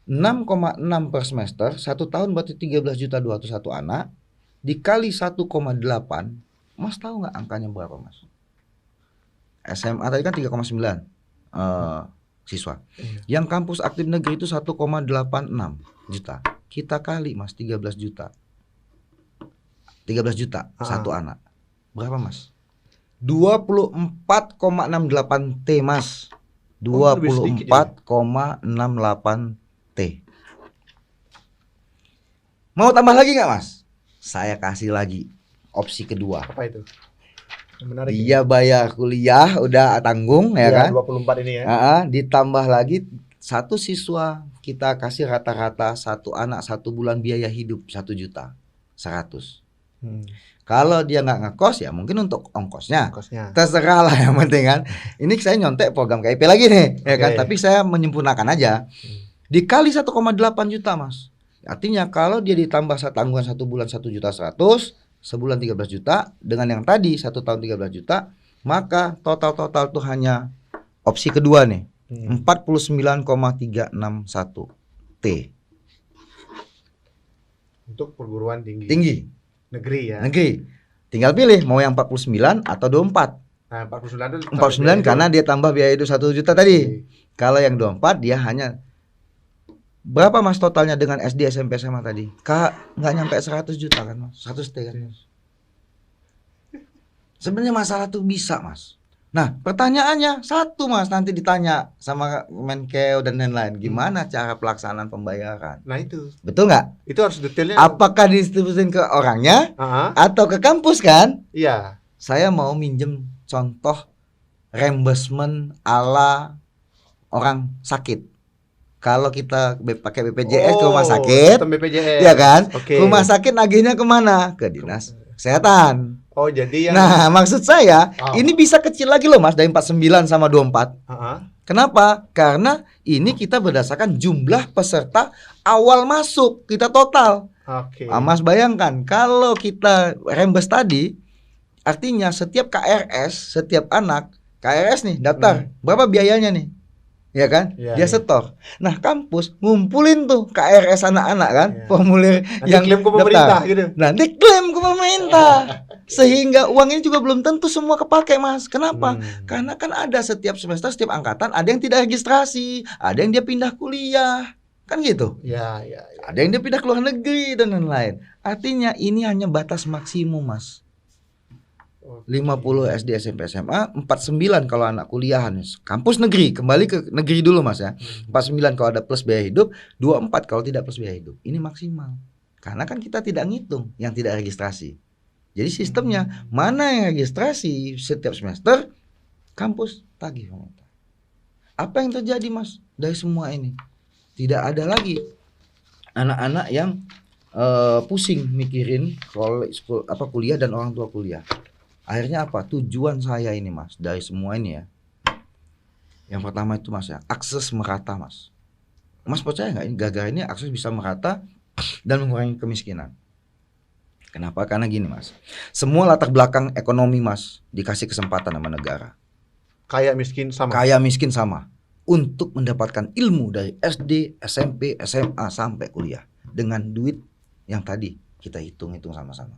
6,6 per semester, 1 tahun berarti 13.201 anak dikali 1,8. Mas tahu nggak angkanya berapa, Mas? SMA tadi kan 3,9 siswa. Yang kampus aktif negeri itu 1,86 juta. Kita kali, Mas, 13 juta. 13 juta satu anak. Berapa, Mas? 24,68 T, Mas. 24,68 T. Mau tambah lagi nggak, Mas? Saya kasih lagi opsi kedua. Apa itu? Menarik. Dia bayar kuliah udah tanggung ya kan? 24 ini ya. Ditambah lagi satu siswa kita kasih rata-rata satu anak 1 bulan biaya hidup 1.100.000. Kalau dia nggak ngekos ya mungkin untuk ongkosnya. Terserah lah, yang penting kan. Ini saya nyontek program KIP lagi nih, ya kan? Tapi saya menyempurnakan aja. Dikali 1,8 juta, Mas. Artinya kalau dia ditambah tanggungan 1 bulan 1.100.000, sebulan 13 juta dengan yang tadi 1 tahun 13 juta, maka total tuh hanya opsi kedua nih. 49,361 T. Untuk perguruan tinggi. Negeri ya. Negeri. Tinggal pilih mau yang 49 atau 24. Nah, 49 karena dia tambah biaya itu 1 juta tadi. Kalau yang 24 dia hanya berapa, Mas, totalnya dengan SD, SMP, SMA tadi? Nggak nyampe 100 juta kan, Mas? 100 T kan, Mas? Sebenarnya masalah tuh bisa, Mas. Nah, pertanyaannya satu, Mas, nanti ditanya sama Menkeu dan lain-lain. Gimana cara pelaksanaan pembayaran? Nah, itu. Betul nggak? Itu harus detailnya. Apakah didistribusin ke orangnya atau ke kampus kan? Iya. Saya mau minjem contoh reimbursement ala orang sakit. Kalau kita pakai BPJS ke rumah sakit, BPJS. Ya kan? Rumah sakit nagihnya kemana? Ke dinas kesehatan. Jadi yang... Nah, maksud saya ini bisa kecil lagi loh, Mas, dari 49 sama 24. Kenapa? Karena ini kita berdasarkan jumlah peserta awal masuk kita total. Mas bayangkan kalau kita reimburse tadi, artinya setiap KRS, setiap anak KRS nih daftar, berapa biayanya nih? Ya kan? Dia setor. Nah, kampus ngumpulin tuh KRS anak-anak kan, formulir nanti yang klaim ke pemerintah gitu. Nanti klaim ke pemerintah. Sehingga uang ini juga belum tentu semua kepake, Mas. Kenapa? Karena kan ada setiap semester, setiap angkatan ada yang tidak registrasi, ada yang dia pindah kuliah. Kan gitu. Ya. Ada yang dia pindah ke luar negeri dan lain-lain. Artinya ini hanya batas maksimum, Mas. 50 SD, SMP, SMA, 49 kalau anak kuliahan. Kampus negeri, kembali ke negeri dulu, Mas ya. 49 kalau ada plus biaya hidup, 24 kalau tidak plus biaya hidup. Ini maksimal. Karena kan kita tidak ngitung yang tidak registrasi. Jadi sistemnya mana yang registrasi setiap semester, kampus tagih pemerintah. Apa yang terjadi, Mas, dari semua ini? Tidak ada lagi anak-anak yang pusing mikirin kuliah dan orang tua kuliah. Akhirnya apa? Tujuan saya ini, Mas, dari semua ini ya. Yang pertama itu, Mas ya, akses merata, Mas. Mas percaya nggak ini gara-gara ini akses bisa merata dan mengurangi kemiskinan? Kenapa? Karena gini, Mas. Semua latar belakang ekonomi, Mas, dikasih kesempatan sama negara. Kaya miskin sama. Kaya miskin sama. Untuk mendapatkan ilmu dari SD, SMP, SMA sampai kuliah dengan duit yang tadi kita hitung-hitung sama-sama.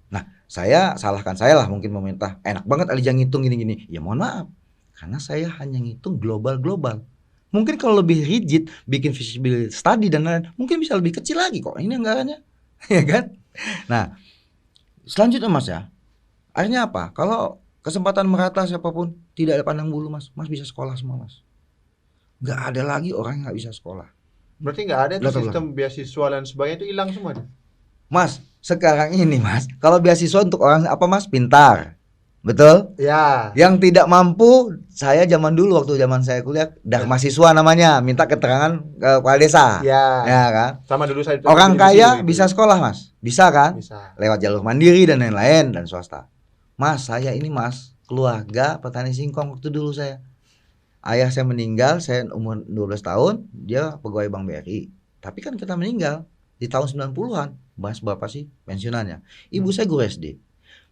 Nah, salahkan saya lah mungkin pemerintah. Enak banget Ali Jang ngitung gini-gini. Ya mohon maaf. Karena saya hanya ngitung global-global. Mungkin kalau lebih rigid, bikin feasibility study dan lain-lain, mungkin bisa lebih kecil lagi kok ini anggarannya. Ya kan? Nah, selanjutnya, Mas ya. Akhirnya apa? Kalau kesempatan merata siapapun, tidak ada pandang bulu, Mas. Mas bisa sekolah semua, Mas. Nggak ada lagi orang yang nggak bisa sekolah. Berarti nggak ada tuh sistem beasiswa dan sebagainya itu hilang semua deh. Mas, sekarang ini, Mas, kalau beasiswa untuk orang apa, Mas? Pintar. Betul? Ya. Yang tidak mampu, saya zaman dulu waktu zaman saya kuliah, mahasiswa namanya, minta keterangan ke kepala desa. Ya kan? Sama dulu saya. Orang kaya bisa sekolah, Mas. Bisa kan? Bisa. Lewat jalur mandiri dan lain-lain dan swasta. Mas, saya ini, Mas, keluarga petani singkong waktu dulu saya. Ayah saya meninggal, saya umur 12 tahun, dia pegawai Bank BRI. Tapi kan kita meninggal di tahun 90-an. Mas berapa sih pensiunannya? Ibu saya guru SD.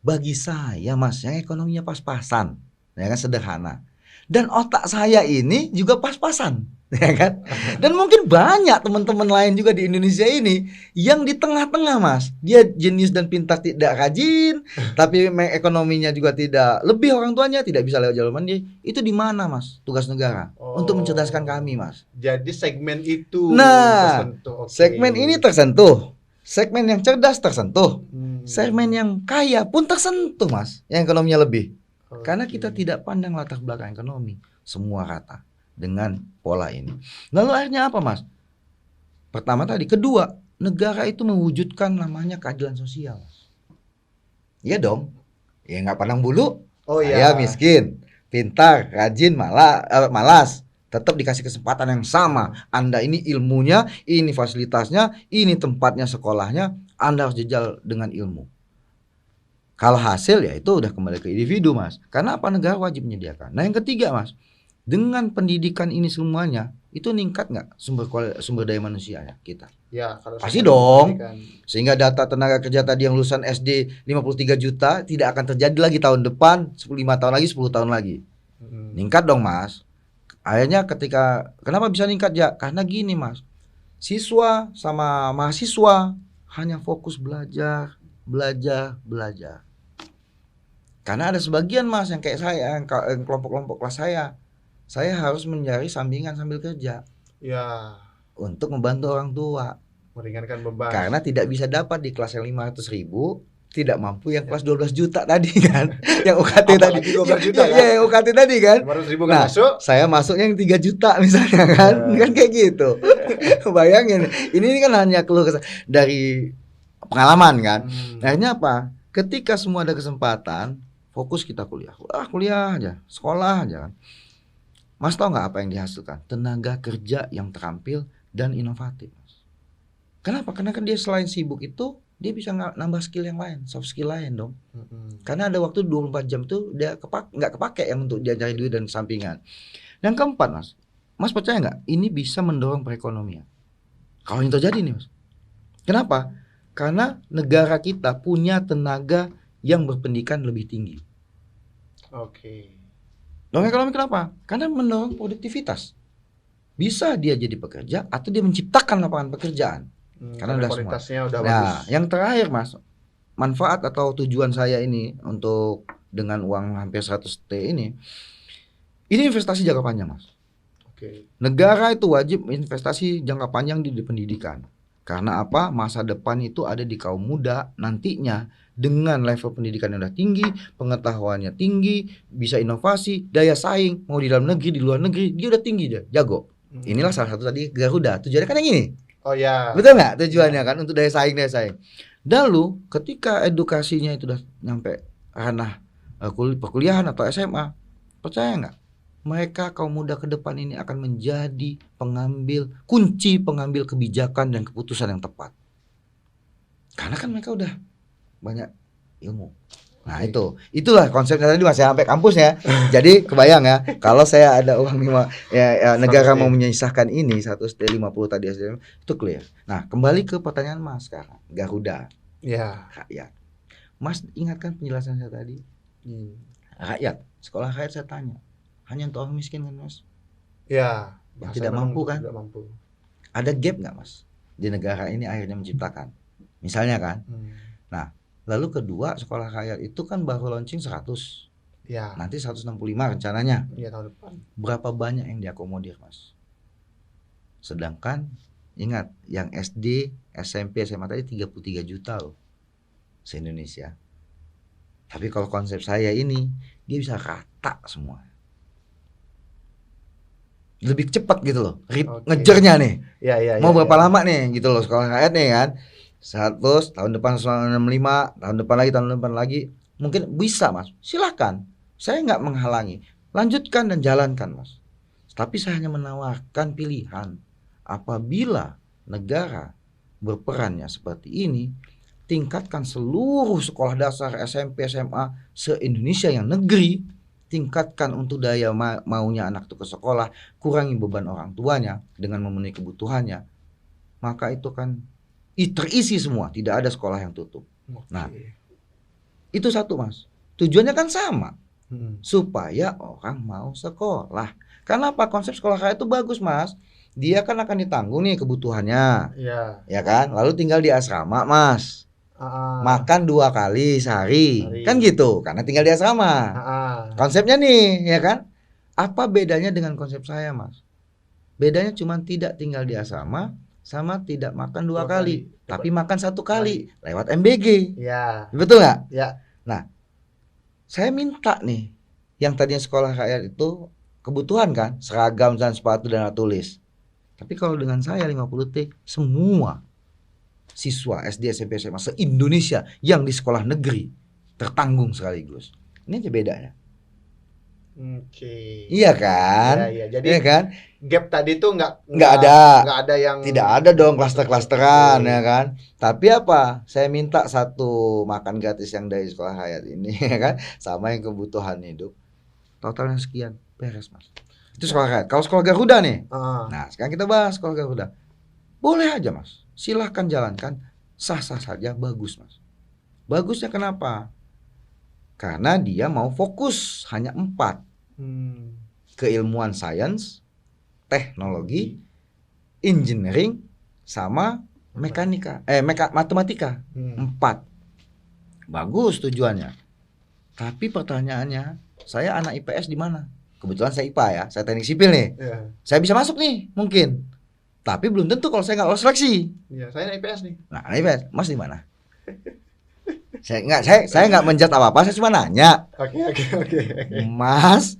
Bagi saya, Mas, yang ekonominya pas-pasan, ya kan, sederhana. Dan otak saya ini juga pas-pasan, ya kan? Dan mungkin banyak teman-teman lain juga di Indonesia ini yang di tengah-tengah, Mas. Dia jenius dan pintar, tidak rajin, tapi ekonominya juga tidak lebih orang tuanya, tidak bisa lewat jalur mandiri. Itu di mana, Mas? Tugas negara untuk mencerdaskan kami, Mas. Jadi segmen itu tersentuh. Segmen ini tersentuh. Segmen yang cerdas tersentuh. Segmen yang kaya pun tersentuh, Mas. Yang ekonominya lebih. Karena kita tidak pandang latar belakang ekonomi. Semua rata dengan pola ini. Lalu akhirnya apa, Mas? Pertama tadi. Kedua, negara itu mewujudkan namanya keadilan sosial. Iya dong. Ya nggak pandang bulu. Saya miskin, pintar, rajin, malas. Tetap dikasih kesempatan yang sama. Anda ini ilmunya, ini fasilitasnya, ini tempatnya sekolahnya. Anda harus jejal dengan ilmu. Kalau hasil ya itu udah kembali ke individu, Mas. Karena apa? Negara wajib menyediakan. Nah yang ketiga, Mas, dengan pendidikan ini semuanya, itu ningkat nggak sumber daya manusianya kita? Ya, kalau pasti dong. Sehingga data tenaga kerja tadi yang lulusan SD 53 juta tidak akan terjadi lagi tahun depan, 5 tahun lagi, 10 tahun lagi. Ningkat dong, Mas. Akhirnya kenapa bisa ningkat ya? Karena gini, Mas. Siswa sama mahasiswa hanya fokus belajar. Karena ada sebagian, Mas, yang kayak saya, yang kelompok-kelompok kelas saya harus mencari sampingan sambil kerja. Ya. Untuk membantu orang tua. Meringankan beban. Karena tidak bisa dapat di kelas yang 500.000, tidak mampu yang kelas 12 juta tadi kan. Yang UKT tadi 12 juta kan. Iya, yang UKT tadi kan. 500.000 kan masuk. Saya masuknya yang 3 juta misalnya kan. Kan kayak gitu. Bayangin. Ini kan hanya keluh kesah dari pengalaman kan. Akhirnya apa? Ketika semua ada kesempatan, fokus kita kuliah. Kuliah aja, sekolah aja kan. Mas tahu nggak apa yang dihasilkan? Tenaga kerja yang terampil dan inovatif, Mas. Kenapa? Karena kan dia selain sibuk itu, dia bisa nambah skill yang lain, soft skill lain dong. Karena ada waktu 24 jam tuh dia nggak kepake yang untuk dia cari duit dan sampingan. Yang keempat, Mas percaya nggak? Ini bisa mendorong perekonomian. Kalau ini terjadi nih, Mas. Kenapa? Karena negara kita punya tenaga yang berpendidikan lebih tinggi. Dongeng ekonomi kenapa? Karena mendorong produktivitas. Bisa dia jadi pekerja atau dia menciptakan lapangan pekerjaan. Karena kualitasnya udah bagus. Yang terakhir, Mas, manfaat atau tujuan saya ini untuk dengan uang hampir 100 T ini investasi jangka panjang, Mas. Negara itu wajib investasi jangka panjang di pendidikan. Karena apa? Masa depan itu ada di kaum muda nantinya. Dengan level pendidikan yang udah tinggi, pengetahuannya tinggi, bisa inovasi, daya saing, mau di dalam negeri, di luar negeri, dia udah tinggi, dia jago. Inilah salah satu tadi Garuda. Tujuannya kan yang ini. Oh ya. Betul nggak tujuannya kan untuk daya saing. Lalu ketika edukasinya itu udah nyampe ranah perkuliahan atau SMA, percaya nggak? Mereka kaum muda ke depan ini akan menjadi kunci pengambil kebijakan dan keputusan yang tepat. Karena kan mereka udah banyak ilmu. Nah itulah konsepnya tadi Mas sampai kampus ya. Jadi kebayang ya kalau saya ada uang negara mau menyisahkan ini 150 tadi SDM itu clear. Nah kembali ke pertanyaan Mas sekarang Garuda. Ya. Rakyat. Mas ingatkan penjelasan saya tadi. Rakyat, sekolah rakyat saya tanya. Hanya untuk orang miskin kan Mas? Ya. Tidak mampu kan? Tidak mampu. Ada gap nggak Mas di negara ini akhirnya menciptakan? Misalnya kan? Nah, lalu kedua sekolah rakyat itu kan baru launching 100. Ya. Nanti 165 rencananya. Iya tahun depan. Berapa banyak yang diakomodir Mas? Sedangkan ingat yang SD, SMP, SMA tadi 33 juta loh se-Indonesia. Tapi kalau konsep saya ini dia bisa rata semua. Lebih cepat gitu loh, ngejarnya nih. Mau berapa lama nih gitu loh sekolah rakyat nih kan. 100 tahun depan 165, tahun depan lagi mungkin bisa Mas. Silakan. Saya nggak menghalangi. Lanjutkan dan jalankan Mas. Tapi saya hanya menawarkan pilihan. Apabila negara berperannya seperti ini, tingkatkan seluruh sekolah dasar SMP, SMA se-Indonesia yang negeri, tingkatkan untuk daya maunya anak itu ke sekolah, kurangi beban orang tuanya dengan memenuhi kebutuhannya, maka itu kan terisi semua, tidak ada sekolah yang tutup. Nah, itu satu Mas. Tujuannya kan sama, supaya orang mau sekolah. Karena apa? Konsep sekolah rakyat itu bagus Mas. Dia kan akan ditanggung nih kebutuhannya, ya kan? Lalu tinggal di asrama Mas. Makan 2 kali sehari. Kan gitu, karena tinggal di asrama. Konsepnya nih, ya kan? Apa bedanya dengan konsep saya Mas? Bedanya cuma tidak tinggal di asrama sama tidak makan 2 kali, tapi makan 1 kali lewat MBG. Ya. Betul nggak? Ya. Nah, saya minta nih, yang tadinya sekolah rakyat itu kebutuhan kan, seragam dan sepatu dan alat tulis. Tapi kalau dengan saya 50T, semua siswa SD, SMP, SMA se-Indonesia yang di sekolah negeri tertanggung sekaligus. Ini aja bedanya. Iya kan? Iya. Jadi iya kan? Gap tadi tuh nggak ada yang tidak ada dong klaster-klasteran ya kan. Tapi apa? Saya minta satu makan gratis yang dari sekolah rakyat ini ya kan, sama yang kebutuhan hidup. Totalnya sekian, beres Mas. Itu sekolah rakyat. Kalau sekolah Garuda nih. Nah, sekarang kita bahas sekolah Garuda. Boleh aja Mas. Silahkan jalankan, sah-sah saja, bagus Mas. Bagusnya kenapa? Karena dia mau fokus hanya 4. Keilmuan sains, teknologi, engineering, sama matematika. 4. Bagus tujuannya. Tapi pertanyaannya, saya anak IPS di mana? Kebetulan saya IPA ya, saya teknik sipil nih. Saya bisa masuk nih, mungkin. Tapi belum tentu kalau saya nggak lolos seleksi. Iya, saya anak IPS nih. Nah, anak IPS, Mas di mana? Saya nggak menjat apa-apa, saya cuma nanya. Oke. Mas,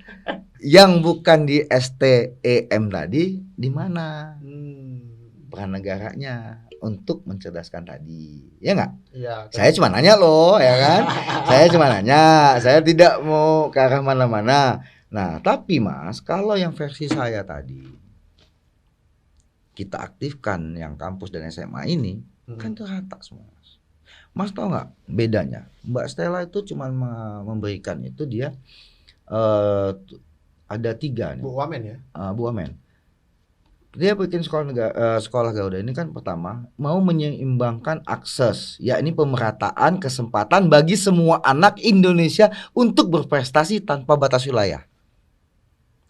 yang bukan di STEM tadi di mana? Peran negaranya untuk mencerdaskan tadi, ya nggak? Iya. Saya cuma nanya loh, ya kan? Saya cuma nanya, saya tidak mau ke arah mana-mana. Nah, tapi Mas, kalau yang versi saya tadi kita aktifkan yang kampus dan SMA ini, kan itu rata semua. Mas tahu nggak bedanya? Mbak Stella itu cuma memberikan itu dia ada 3 nih. Bu Wamen ya? Bu Wamen. Dia bikin sekolah Garuda ini kan pertama mau menyeimbangkan akses, yakni pemerataan kesempatan bagi semua anak Indonesia untuk berprestasi tanpa batas wilayah.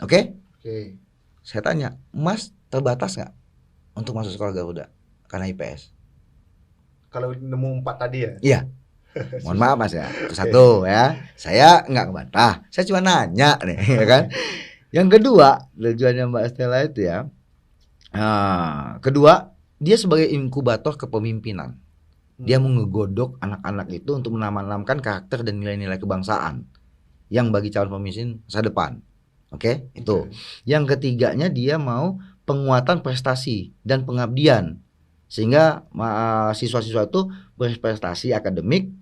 Oke? Saya tanya, Mas terbatas nggak untuk masuk sekolah Garuda karena IPS? Kalau nemu 4 tadi ya? Iya. Mohon maaf Mas ya. Itu satu ya. Saya nggak ngebantah. Saya cuma nanya nih, ya kan. Yang kedua, tujuannya Mbak Stella itu ya. Kedua, dia sebagai inkubator kepemimpinan. Dia mau ngegodok anak-anak itu untuk menanamkan karakter dan nilai-nilai kebangsaan yang bagi calon pemimpin masa depan. Oke, itu. Yang ketiganya dia mau penguatan prestasi dan pengabdian sehingga siswa-siswa itu berprestasi akademik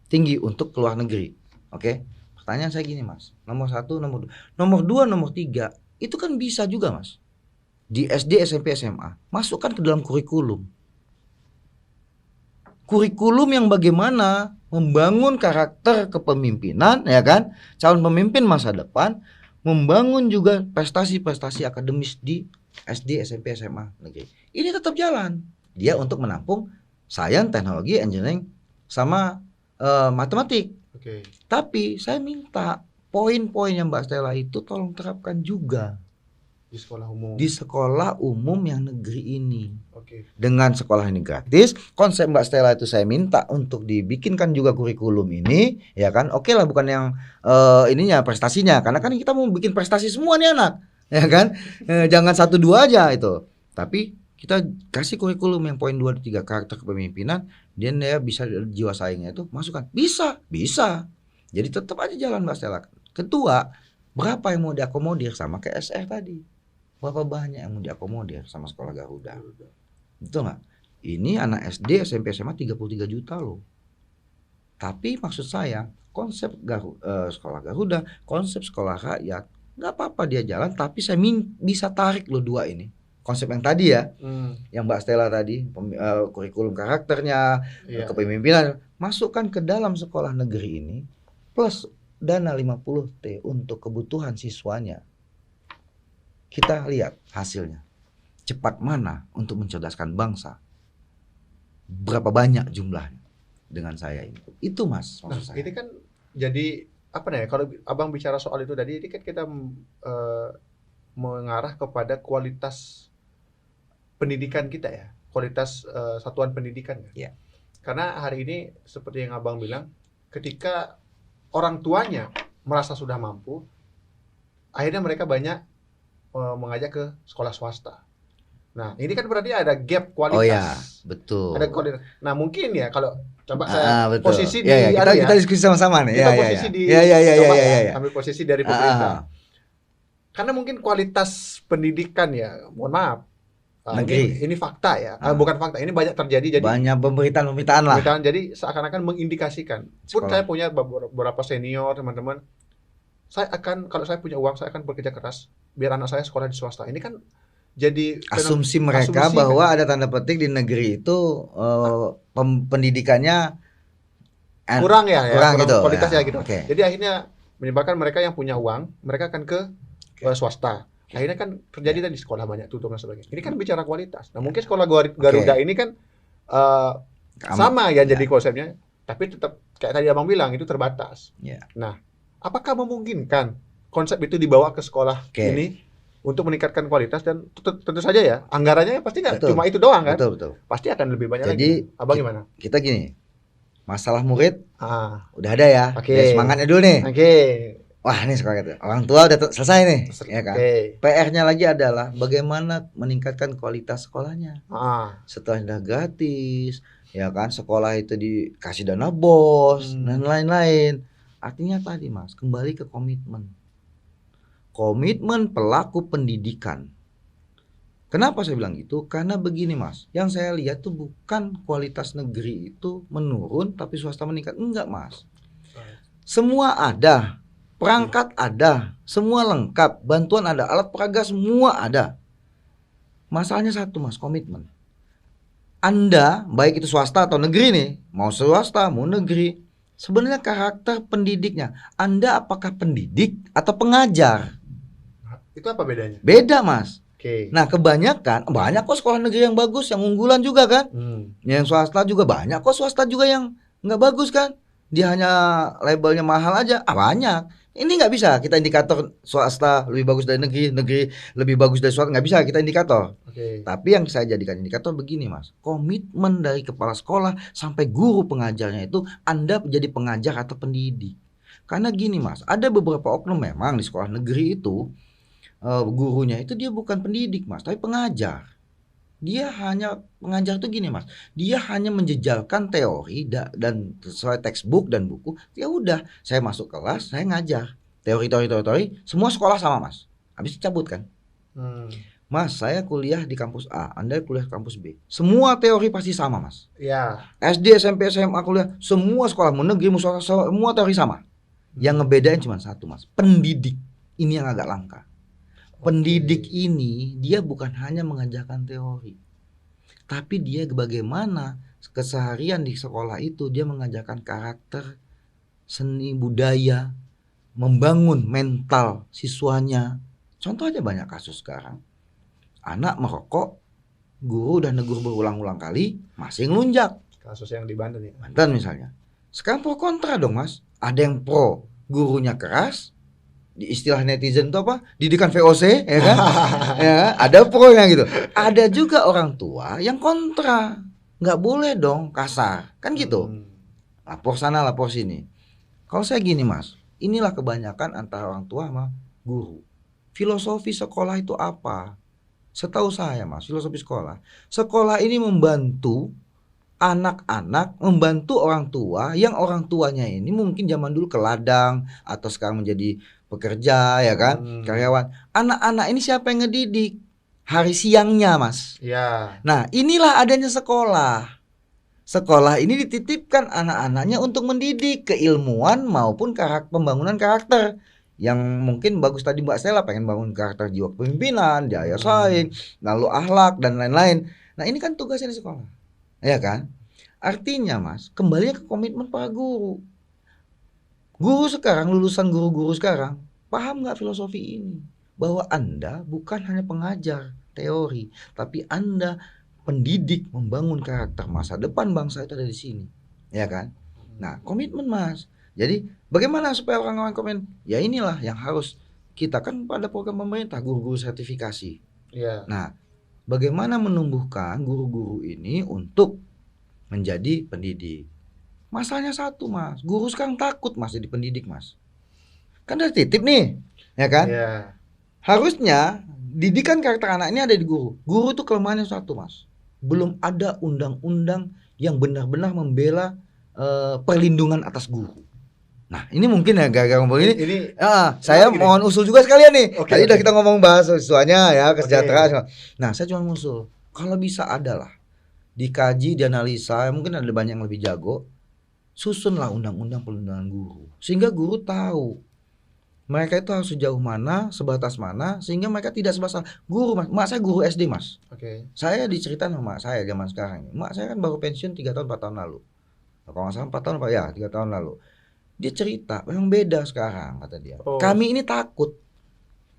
tinggi untuk keluar negeri. Oke. Pertanyaan saya gini, Mas. Nomor 1, nomor 2. Nomor 2, nomor 3 itu kan bisa juga, Mas. Di SD, SMP, SMA masukkan ke dalam kurikulum. Kurikulum yang bagaimana membangun karakter kepemimpinan, ya kan? Calon pemimpin masa depan, membangun juga prestasi-prestasi akademis di SD, SMP, SMA negeri. Ini tetap jalan. Dia untuk menampung sains, teknologi, engineering sama matematik. Tapi saya minta poin-poin yang Mbak Stella itu tolong terapkan juga di sekolah umum. Di sekolah umum yang negeri ini. Dengan sekolah ini gratis, konsep Mbak Stella itu saya minta untuk dibikinkan juga kurikulum ini, ya kan? Oke lah, bukan yang ininya prestasinya, karena kan kita mau bikin prestasi semua nih anak, ya kan? Jangan 1, 2 aja itu. Tapi kita kasih kurikulum yang poin 2 dan 3 karakter kepemimpinan, dia bisa jiwa saingnya itu masukkan. Bisa. Jadi tetap aja jalan Mbak Stella. Kedua, berapa yang mau diakomodir sama KSR tadi? Berapa banyak yang mau diakomodir sama sekolah Garuda? Betul nggak? Ini anak SD, SMP, SMA 33 juta loh. Tapi maksud saya konsep sekolah Garuda, konsep sekolah rakyat, nggak apa-apa dia jalan. Tapi saya bisa tarik loh 2 ini. Konsep yang tadi ya, yang Mbak Stella tadi, kurikulum karakternya, kepemimpinan, masukkan ke dalam sekolah negeri ini, plus dana 50T untuk kebutuhan siswanya. Kita lihat hasilnya. Cepat mana untuk mencerdaskan bangsa? Berapa banyak jumlahnya dengan saya ini? Itu Mas. Nah, ini kan jadi apa nih? Kalau Abang bicara soal itu tadi, ini kan kita mengarah kepada kualitas pendidikan kita ya, kualitas satuan pendidikan ya. Karena hari ini seperti yang Abang bilang, ketika orang tuanya merasa sudah mampu, akhirnya mereka banyak mengajak ke sekolah swasta. Nah, ini kan berarti ada gap kualitas. Oh ya, betul. Ada kualitas. Nah, mungkin ya kalau coba saya posisi di kita diskusi sama-sama nih. Kita posisi di ambil posisi dari pemerintah. Karena mungkin kualitas pendidikan ya, mohon maaf. Negeri. Ini fakta ya. Bukan fakta, ini banyak terjadi, jadi banyak pemberitaan lah. Jadi seakan-akan mengindikasikan. Pun saya punya beberapa senior teman-teman, kalau saya punya uang, saya akan bekerja keras biar anak saya sekolah di swasta. Ini kan jadi asumsi mereka bahwa kan ada tanda petik di negeri itu pendidikannya kurang gitu, kualitasnya gitu. Jadi akhirnya menyebabkan mereka yang punya uang, mereka akan ke swasta. Akhirnya kan terjadi tadi sekolah banyak tutup dan sebagainya. Ini kan bicara kualitas. Nah, mungkin sekolah Garuda ini kan sama ya jadi konsepnya, tapi tetap kayak tadi Abang bilang itu terbatas. Nah, apakah memungkinkan konsep itu dibawa ke sekolah ini untuk meningkatkan kualitas? Dan tentu saja ya, anggarannya pasti nggak cuma itu doang kan? Betul. Pasti akan lebih banyak lagi. Abang gimana? Kita gini, masalah murid udah ada ya. Semangatnya dulu nih. Wah, ini sekolah orang tua udah selesai nih, ya kan? PR-nya lagi adalah bagaimana meningkatkan kualitas sekolahnya. Setelah sudah gratis, ya kan? Sekolah itu dikasih dana BOS dan lain-lain. Artinya tadi Mas, kembali ke komitmen pelaku pendidikan. Kenapa saya bilang gitu? Karena begini Mas, yang saya lihat tuh bukan kualitas negeri itu menurun tapi swasta meningkat. Enggak Mas, semua ada, perangkat ada, semua lengkap, bantuan ada, alat peraga semua ada. Masalahnya satu Mas, komitmen. Anda, baik itu swasta atau negeri nih, mau swasta, mau negeri, sebenarnya karakter pendidiknya, Anda apakah pendidik atau pengajar? Itu apa bedanya? Beda Mas. Nah kebanyakan, banyak kok sekolah negeri yang bagus, yang unggulan juga kan. Yang swasta juga banyak kok, swasta juga yang nggak bagus kan. Dia hanya labelnya mahal aja, banyak. Ini nggak bisa kita indikator swasta lebih bagus dari negeri, negeri lebih bagus dari swasta, nggak bisa kita indikator. Tapi yang saya jadikan indikator begini Mas, komitmen dari kepala sekolah sampai guru pengajarnya itu Anda menjadi pengajar atau pendidik. Karena gini Mas, ada beberapa oknum memang di sekolah negeri itu gurunya itu dia bukan pendidik Mas, tapi pengajar. Dia hanya pengajar tuh gini Mas, dia hanya menjejalkan teori dan sesuai textbook dan buku. Ya udah, saya masuk kelas, saya ngajar teori, semua sekolah sama Mas. Habis cabut kan. Mas, saya kuliah di kampus A, Anda kuliah di kampus B. Semua teori pasti sama Mas. Ya. SD, SMP, SMA, kuliah, semua sekolah negeri, semua teori sama. Yang ngebedain cuma satu Mas, pendidik. Ini yang agak langka. Pendidik ini dia bukan hanya mengajarkan teori, tapi dia bagaimana keseharian di sekolah itu dia mengajarkan karakter, seni budaya, membangun mental siswanya. Contoh aja banyak kasus sekarang, anak merokok, guru udah negur berulang-ulang kali masih ngelunjak. Kasus yang di Banten ya. Banten misalnya. Sekarang pro kontra dong Mas. Ada yang pro gurunya keras, di istilah netizen itu apa? Didikan VOC, ya kan? Ya, ada pro yang gitu. Ada juga orang tua yang kontra. Nggak boleh dong kasar. Kan gitu. Lapor sana, lapor sini. Kalau saya gini Mas, inilah kebanyakan antara orang tua sama guru. Filosofi sekolah itu apa? Setahu saya Mas, filosofi sekolah ini membantu anak-anak, membantu orang tua yang orang tuanya ini mungkin zaman dulu ke ladang atau sekarang menjadi pekerja, ya kan, karyawan. Anak-anak ini siapa yang ngedidik? Hari siangnya Mas. Ya. Nah inilah adanya sekolah. Sekolah ini dititipkan anak-anaknya untuk mendidik keilmuan maupun pembangunan karakter. Yang mungkin bagus tadi Mbak Stella pengen bangun karakter jiwa kepemimpinan, daya saing, lalu akhlak dan lain-lain. Nah ini kan tugasnya di sekolah, ya kan? Artinya Mas, kembali ke komitmen para guru. Guru sekarang, lulusan guru-guru sekarang, paham nggak filosofi ini? Bahwa Anda bukan hanya pengajar teori, tapi Anda pendidik membangun karakter masa depan bangsa itu ada di sini, ya kan? Nah, komitmen Mas. Jadi bagaimana supaya orang-orang komen? Ya inilah yang harus kita kan pada program pemerintah guru-guru sertifikasi. Ya. Nah, bagaimana menumbuhkan guru-guru ini untuk menjadi pendidik? Masalahnya satu Mas, guru sekarang takut Mas jadi pendidik Mas. Kan udah titip nih, ya kan? Yeah. Harusnya didikan karakter anak ini ada di guru. Guru tuh kelemahannya satu Mas, belum ada undang-undang yang benar-benar membela perlindungan atas guru. Nah ini mungkin ya gara-gara ngomong ini saya mohon usul juga sekalian nih. Tadi udah kita ngomong bahas siswanya ya, kesejahteraan. Nah saya cuma usul, kalau bisa adalah dikaji, dianalisa, mungkin ada banyak yang lebih jago, susunlah undang-undang perlindungan guru, sehingga guru tahu mereka itu harus sejauh mana, sebatas mana, sehingga mereka tidak sebatas guru Mas. Mak saya guru SD Mas. Saya diceritain sama mak saya zaman sekarang ini. Mak saya kan baru pensiun 3 tahun 4 tahun lalu. Kalau nggak salah 4 tahun ya 3 tahun lalu. Dia cerita memang beda sekarang kata dia. Kami ini takut,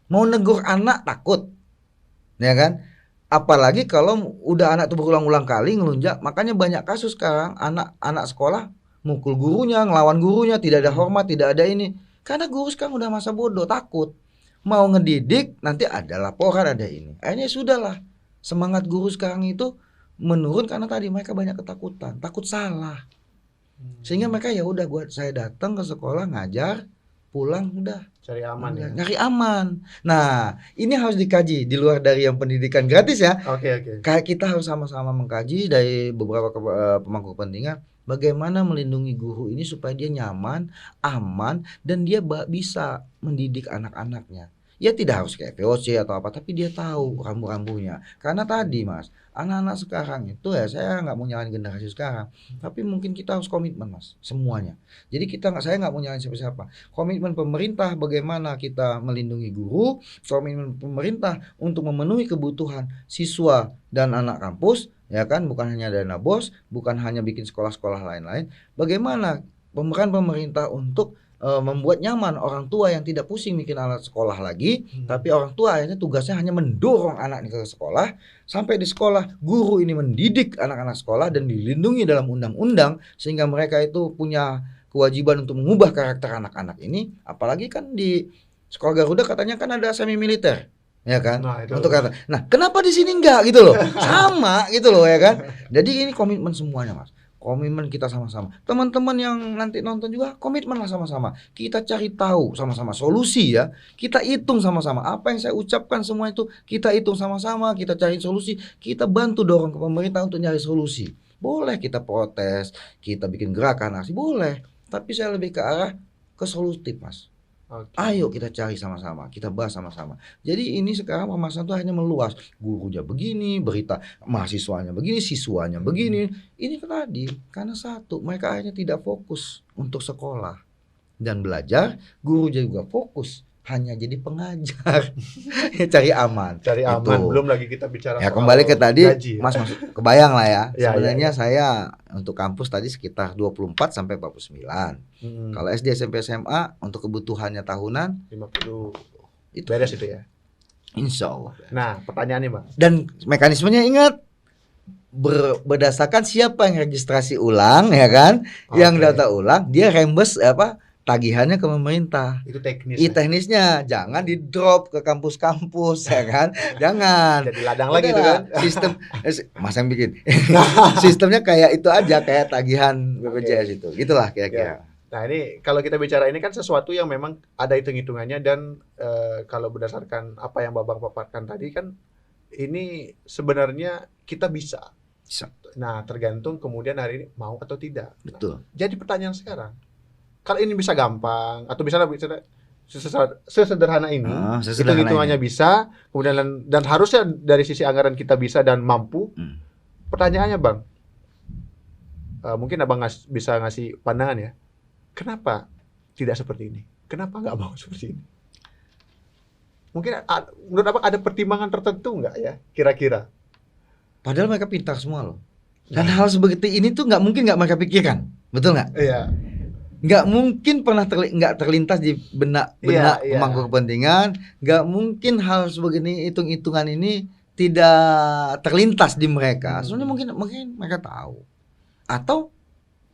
mau negur anak takut, ya kan? Apalagi kalau udah anak tuh berulang-ulang kali ngelunjak. Makanya banyak kasus sekarang anak sekolah mukul gurunya, ngelawan gurunya, tidak ada hormat, tidak ada ini. Karena guru sekarang udah masa bodoh, takut. Mau ngedidik nanti ada laporan, ada ini. Akhirnya sudahlah. Semangat guru sekarang itu menurun karena tadi mereka banyak ketakutan, takut salah. Sehingga mereka ya udah saya datang ke sekolah ngajar, pulang udah cari aman ya. Cari aman. Nah, ini harus dikaji di luar dari yang pendidikan gratis ya. Oke. Kayak kita harus sama-sama mengkaji dari beberapa pemangku kepentingan bagaimana melindungi guru ini supaya dia nyaman, aman dan dia bisa mendidik anak-anaknya. Ya tidak harus kayak VOC atau apa, tapi dia tahu rambu-rambunya. Karena tadi Mas, anak-anak sekarang itu ya saya nggak mau nyalain generasi sekarang, tapi mungkin kita harus komitmen Mas, semuanya. Jadi saya nggak mau nyalain siapa-siapa. Komitmen pemerintah bagaimana kita melindungi guru, komitmen pemerintah untuk memenuhi kebutuhan siswa dan anak kampus, ya kan, bukan hanya dana BOS, bukan hanya bikin sekolah-sekolah lain-lain. Bagaimana pemeran pemerintah untuk membuat nyaman orang tua yang tidak pusing bikin anak sekolah lagi, tapi orang tua akhirnya tugasnya hanya mendorong anaknya ke sekolah, sampai di sekolah guru ini mendidik anak-anak sekolah dan dilindungi dalam undang-undang sehingga mereka itu punya kewajiban untuk mengubah karakter anak-anak ini. Apalagi kan di sekolah Garuda katanya kan ada semi militer, ya kan? Nah, kenapa di sini enggak gitu loh? Sama gitu loh ya kan? Jadi ini komitmen semuanya Mas. Komitmen kita sama-sama. Teman-teman yang nanti nonton juga komitmen lah sama-sama. Kita cari tahu sama-sama solusi ya. Kita hitung sama-sama. Apa yang saya ucapkan semua itu kita hitung sama-sama. Kita cari solusi. Kita bantu dorong ke pemerintah untuk nyari solusi. Boleh kita protes, kita bikin gerakan aksi, boleh. Tapi saya lebih ke arah ke solutif, Mas. Ayo kita cari sama-sama, kita bahas sama-sama. Jadi ini sekarang pemasaran itu hanya meluas. Gurunya begini, berita mahasiswanya begini, siswanya begini. Ini tadi karena satu, mereka akhirnya tidak fokus untuk sekolah dan belajar. Guru juga fokus hanya jadi pengajar. Cari aman. Cari aman. Itu. Belum lagi kita bicara ya kembali ke tadi gaji, Mas kebayang lah ya. Sebenarnya ya. saya untuk kampus tadi sekitar 24 sampai 49. Kalau SD SMP SMA untuk kebutuhannya tahunan 50. Itu beres itu ya. Insya Allah. Nah, pertanyaannya Bang. Dan mekanismenya ingat berdasarkan siapa yang registrasi ulang ya kan, yang data ulang dia reimburse tagihannya ke pemerintah. Itu teknis. Teknisnya jangan di drop ke kampus-kampus ya kan. Jangan. Jadi ladang lagi itu kan. Sistem Mas yang bikin. Sistemnya kayak itu aja, kayak tagihan BPJS itu. Gitulah kira-kira. Nah, ini kalau kita bicara ini kan sesuatu yang memang ada hitung-hitungannya dan kalau berdasarkan apa yang Babang paparkan tadi kan ini sebenarnya kita bisa. Nah, tergantung kemudian hari ini mau atau tidak. Betul. Nah, jadi pertanyaan sekarang, kalau ini bisa gampang atau bisa sesederhana ini, hitung-hitungannya bisa, kemudian dan harusnya dari sisi anggaran kita bisa dan mampu. Pertanyaannya Bang, mungkin Abang bisa ngasih pandangan ya, kenapa tidak seperti ini? Kenapa nggak mau seperti ini? Mungkin menurut Abang ada pertimbangan tertentu nggak ya, kira-kira? Padahal mereka pintar semua loh. Dan hal seperti ini tuh nggak mungkin nggak mereka pikirkan, betul nggak? Iya. Nggak mungkin pernah nggak terlintas di benak pemangku kepentingan. Nggak mungkin hal sebegini, hitung-hitungan ini tidak terlintas di mereka. Sebenarnya mungkin mereka tahu, atau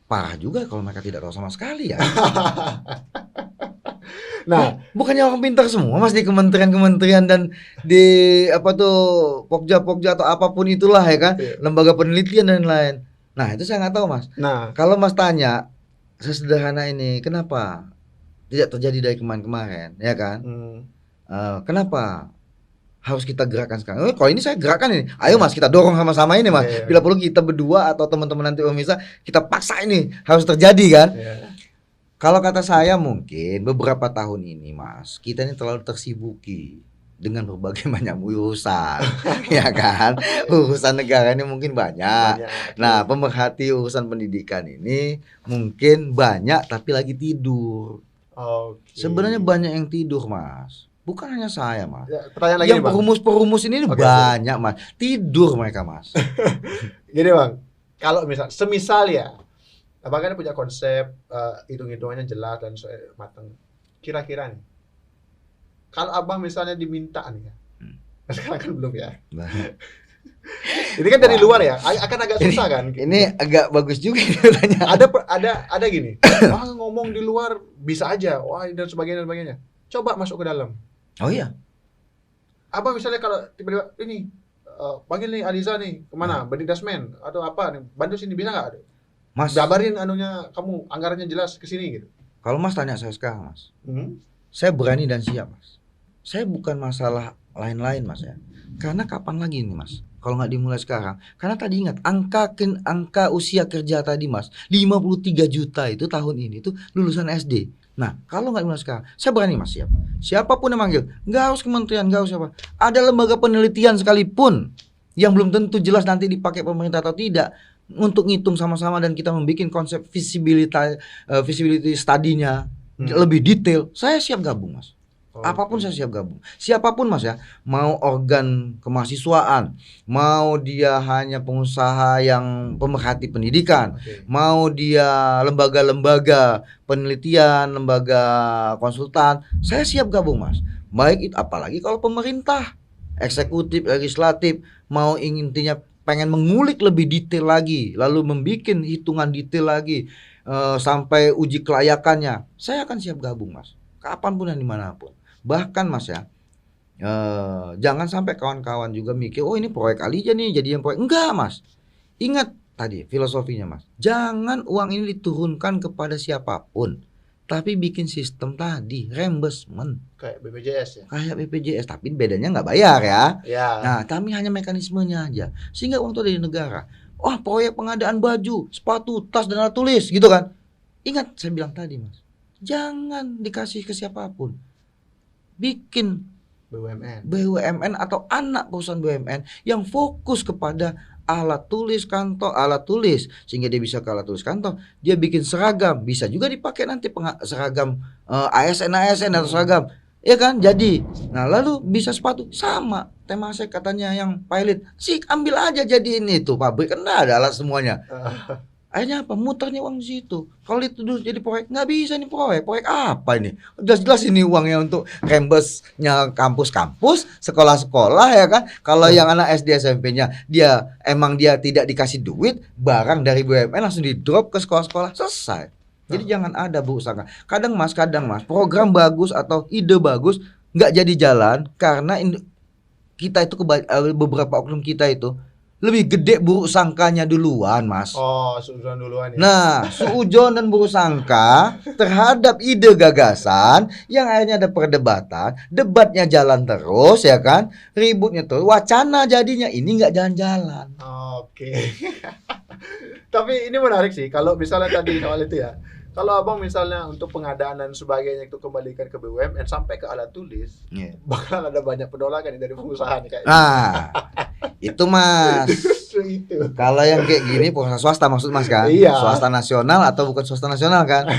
parah juga kalau mereka tidak tahu sama sekali ya. Nah, bukannya orang pintar semua Mas di kementerian-kementerian dan di Pokja atau apapun itulah ya kan, lembaga penelitian dan lain. Nah itu saya nggak tahu Mas. Nah kalau Mas tanya sesederhana ini, kenapa tidak terjadi dari kemarin-kemarin, ya kan? Kenapa harus kita gerakan sekarang? Kalau ini saya gerakan ini, ayo Mas kita dorong sama-sama ini Mas. Bila perlu kita berdua atau teman-teman nanti pemirsa kita paksa ini harus terjadi kan? Kalau kata saya mungkin beberapa tahun ini Mas, kita ini terlalu tersibuki dengan berbagai banyak urusan, ya kan? Urusan negara ini mungkin banyak. Nah, pemerhati urusan pendidikan ini mungkin banyak tapi lagi tidur. Sebenarnya banyak yang tidur, Mas. Bukan hanya saya, Mas. Pertanyaan lagi, yang perumus-perumus ini banyak, Mas. Tidur mereka, Mas. Gini, Bang. Kalau semisal ya, Abang kan punya konsep hitung-hitungannya jelas dan matang. Kira-kira nih, kalau Abang misalnya diminta nih ya, sekarang kan belum ya. Ini kan dari luar ya, akan agak susah kan. Ini agak bagus juga tanya. Ada gini, ngomong di luar bisa aja, dan sebagainya. Coba masuk ke dalam. Oh iya. Abang misalnya kalau tiba-tiba ini panggil nih Aliza nih kemana, Bandidasmen atau apa nih, bantu sini bisa nggak? Mas, jabarin kamu anggarannya jelas ke sini gitu. Kalau Mas tanya saya sekarang, Mas, saya berani dan siap, Mas. Saya bukan masalah lain-lain, Mas ya. Karena kapan lagi nih, Mas? Kalau nggak dimulai sekarang. Karena tadi ingat angka usia kerja tadi, Mas, 53 juta itu tahun ini tuh lulusan SD. Nah, kalau nggak dimulai sekarang, saya berani, Mas, siap. Siapapun yang manggil, nggak harus kementerian, nggak harus siapa. Ada lembaga penelitian sekalipun yang belum tentu jelas nanti dipakai pemerintah atau tidak, untuk ngitung sama-sama dan kita membuat konsep feasibility study-nya lebih detail, saya siap gabung, Mas. Apapun saya siap gabung. Siapapun, Mas ya, mau organ kemahasiswaan, mau dia hanya pengusaha yang pemerhati pendidikan, mau dia lembaga-lembaga penelitian, lembaga konsultan, saya siap gabung, Mas. Baik itu, apalagi kalau pemerintah, eksekutif, legislatif mau intinya pengen mengulik lebih detail lagi, lalu membuat hitungan detail lagi sampai uji kelayakannya, saya akan siap gabung, Mas. Kapanpun dan dimanapun. Bahkan, Mas ya, jangan sampai kawan-kawan juga mikir, oh ini proyek Alija nih, jadi yang proyek. Enggak, Mas. Ingat, tadi filosofinya Mas. Jangan uang ini diturunkan kepada siapapun, tapi bikin sistem tadi reimbursement kayak BPJS ya. Kayak BPJS, tapi bedanya nggak bayar ya. Ya. Nah, kami hanya mekanismenya aja. Sehingga uang itu dari negara. Oh, proyek pengadaan baju, sepatu, tas dan alat tulis gitu kan. Ingat saya bilang tadi Mas, jangan dikasih ke siapapun. Bikin BUMN atau anak perusahaan BUMN yang fokus kepada alat tulis kantor, alat tulis, sehingga dia bisa ke alat tulis kantor, dia bikin seragam, bisa juga dipakai nanti seragam ASN atau seragam, ya kan? Jadi, nah lalu bisa sepatu sama tema saya katanya yang pilot, sih ambil aja jadi ini tuh pabrik kan ada alat semuanya. Akhirnya apa? Muternya uang di situ. Kalau itu dulu jadi proyek, nggak bisa nih proyek apa ini? Jelas-jelas ini uangnya untuk reimbursenya kampus-kampus, sekolah-sekolah ya kan. Kalau yang anak SD SMP-nya dia tidak dikasih duit, barang dari BUMN langsung di drop ke sekolah-sekolah, selesai. Jadi jangan ada buruk sangka. Kadang mas, program bagus atau ide bagus nggak jadi jalan karena kita itu beberapa oknum kita itu lebih gede buruk sangkanya duluan mas. Oh, suujon duluan ya. Nah, suujon dan buruk sangka terhadap ide gagasan yang akhirnya ada perdebatan, debatnya jalan terus ya kan, ributnya terus, wacana jadinya ini nggak jalan-jalan. Oke. Tapi ini menarik sih kalau misalnya tadi soal itu ya. Kalau abang misalnya untuk pengadaan dan sebagainya itu kembalikan ke BUMN sampai ke alat tulis, bakal ada banyak penolakan dari pengusaha nih kayaknya. Nah, itu mas. Itu. Kalau yang kayak gini pengusaha swasta maksud mas kan? Iya. Swasta nasional atau bukan swasta nasional kan?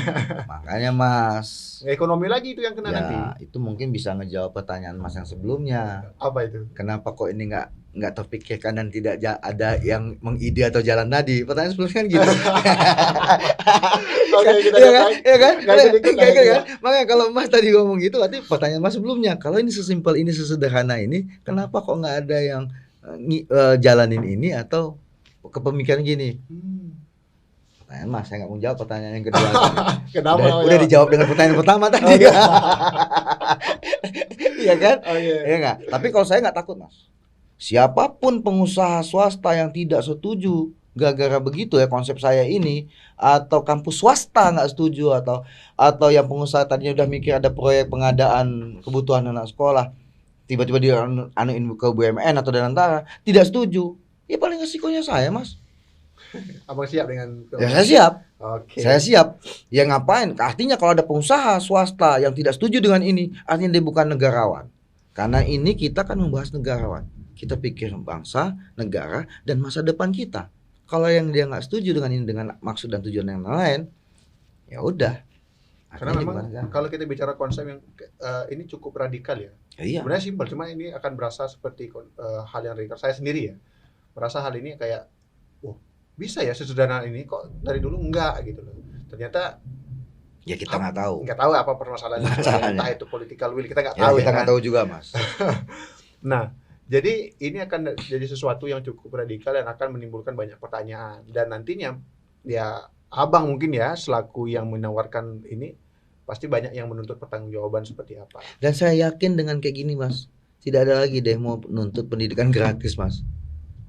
Makanya mas. Ekonomi lagi itu yang kena nanti. Itu mungkin bisa ngejawab pertanyaan mas yang sebelumnya. Apa itu? Kenapa kok ini nggak terpikirkan dan tidak ada yang mengide atau jalan tadi? Pertanyaan sebelumnya kan gitu. Oke, kita ya kan? Makanya kalau mas tadi ngomong gitu, berarti pertanyaan mas sebelumnya, kalau ini sesimpel ini, sesederhana ini, kenapa kok nggak ada yang jalanin ini atau kepemikiran gini? Pertanyaan mas, saya nggak mau jawab pertanyaan yang kedua. Kenapa? Udah dijawab dengan pertanyaan pertama tadi. Iya kan? Iya nggak? Tapi kalau saya nggak takut mas. Siapapun pengusaha swasta yang tidak setuju gara-gara begitu ya konsep saya ini, atau kampus swasta nggak setuju, atau yang pengusaha tadinya udah mikir ada proyek pengadaan kebutuhan anak sekolah, tiba-tiba dia anuin ke BUMN atau Danantara, tidak setuju, ya paling resikonya saya mas. Abang siap dengan itu? Ya saya siap. Oke. Saya siap. Ya ngapain? Artinya kalau ada pengusaha swasta yang tidak setuju dengan ini, artinya dia bukan negarawan. Karena ini kita kan membahas negarawan. Kita pikir bangsa, negara, dan masa depan kita. Kalau yang dia nggak setuju dengan ini, dengan maksud dan tujuan yang lain, ya udah. Karena memang kalau kita bicara konsep yang ini cukup radikal ya. Iya. Sebenarnya simpel, cuma ini akan berasa seperti hal yang radikal. Saya sendiri ya merasa hal ini kayak, bisa ya sesederhana ini, kok dari dulu enggak gitu loh. Ternyata ya kita nggak tahu. Nggak tahu apa permasalahannya. Entah itu political will, kita nggak ya, tahu. Kita nggak tahu juga mas. Nah, jadi ini akan jadi sesuatu yang cukup radikal dan akan menimbulkan banyak pertanyaan. Dan nantinya ya abang mungkin ya selaku yang menawarkan ini pasti banyak yang menuntut pertanggungjawaban seperti apa. Dan saya yakin dengan kayak gini mas, tidak ada lagi deh mau menuntut pendidikan gratis mas.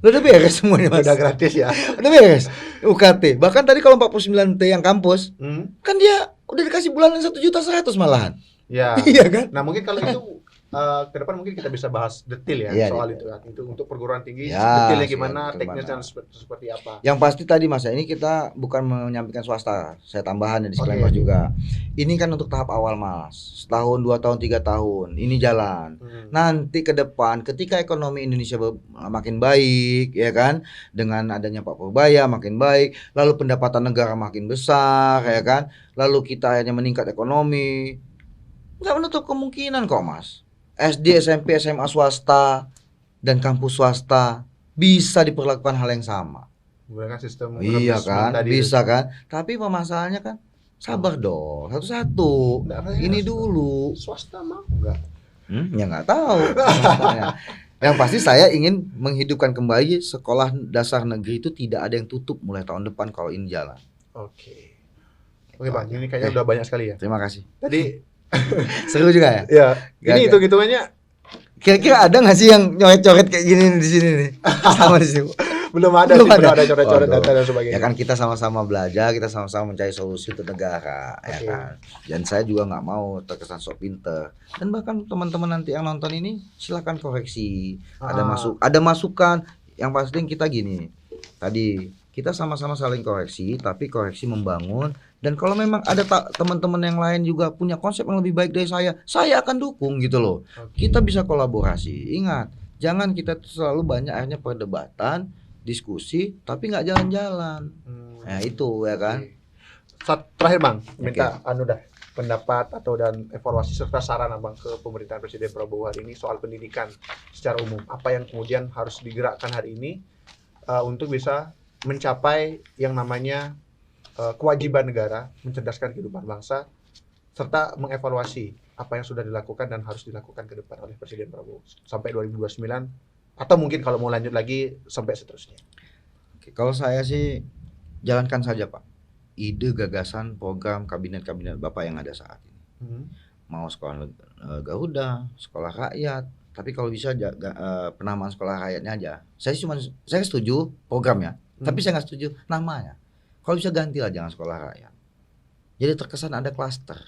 Udah beres semuanya mas. Udah gratis ya. Udah beres. UKT. Bahkan tadi kalau 49T yang kampus, kan dia udah dikasih bulanan 1.100.000 malahan. Ya. Iya kan? Nah mungkin kalau itu ke depan mungkin kita bisa bahas detail ya soal itu kan. Itu untuk perguruan tinggi detailnya gimana, teknisnya seperti apa. Yang pasti tadi mas, ini kita bukan menyampaikan swasta. Saya tambahan ya disclaimer juga. Ini kan untuk tahap awal mas. Setahun, 2 tahun, 3 tahun. Ini jalan. Nanti ke depan ketika ekonomi Indonesia makin baik ya kan, dengan adanya Pak Purbaya makin baik, lalu pendapatan negara makin besar ya kan, lalu kita akhirnya meningkat ekonomi, nggak menutup kemungkinan kok mas, SD, SMP, SMA swasta dan kampus swasta bisa diperlakukan hal yang sama. Menggunakan sistem iya kan, bisa kan. Tapi masalahnya kan sabar dong, satu-satu. Ini dulu. Swasta mau enggak? Ya nggak tahu. Yang pasti saya ingin menghidupkan kembali sekolah dasar negeri itu tidak ada yang tutup mulai tahun depan kalau ini jalan. Oke Bang, ini kayaknya udah banyak sekali ya. Terima kasih. Tadi seru juga ya? Iya. Ini hitung-hitungannya kira-kira ada nggak sih yang nyoret-coret kayak gini di sini nih? Sama di sini. Belum ada sih, belum ada coret-coret Waduh. data dan sebagainya. Ya kan kita sama-sama belajar, kita sama-sama mencari solusi untuk negara, ya kan. Dan saya juga nggak mau terkesan sok pinter. Dan bahkan teman-teman nanti yang nonton ini silakan koreksi. Ada masukan. Yang pasti kita gini. Tadi kita sama-sama saling koreksi, tapi koreksi membangun. Dan kalau memang ada teman-teman yang lain juga punya konsep yang lebih baik dari saya akan dukung gitu loh. Kita bisa kolaborasi. Ingat, jangan kita selalu banyak akhirnya perdebatan, diskusi, tapi nggak jalan-jalan. Nah itu ya kan. Terakhir Bang, minta pendapat atau dan evaluasi serta saran Abang ke pemerintahan Presiden Prabowo hari ini soal pendidikan secara umum. Apa yang kemudian harus digerakkan hari ini untuk bisa mencapai yang namanya kewajiban negara mencerdaskan kehidupan bangsa serta mengevaluasi apa yang sudah dilakukan dan harus dilakukan ke depan oleh Presiden Prabowo sampai 2029 atau mungkin kalau mau lanjut lagi sampai seterusnya. Oke, kalau saya sih jalankan saja Pak ide, gagasan, program kabinet Bapak yang ada saat ini. Mau sekolah Garuda, sekolah rakyat, tapi kalau bisa penamaan sekolah rakyatnya aja. Saya setuju programnya, tapi saya nggak setuju namanya. Kalau bisa gantilah, jangan sekolah rakyat. Jadi terkesan ada klaster.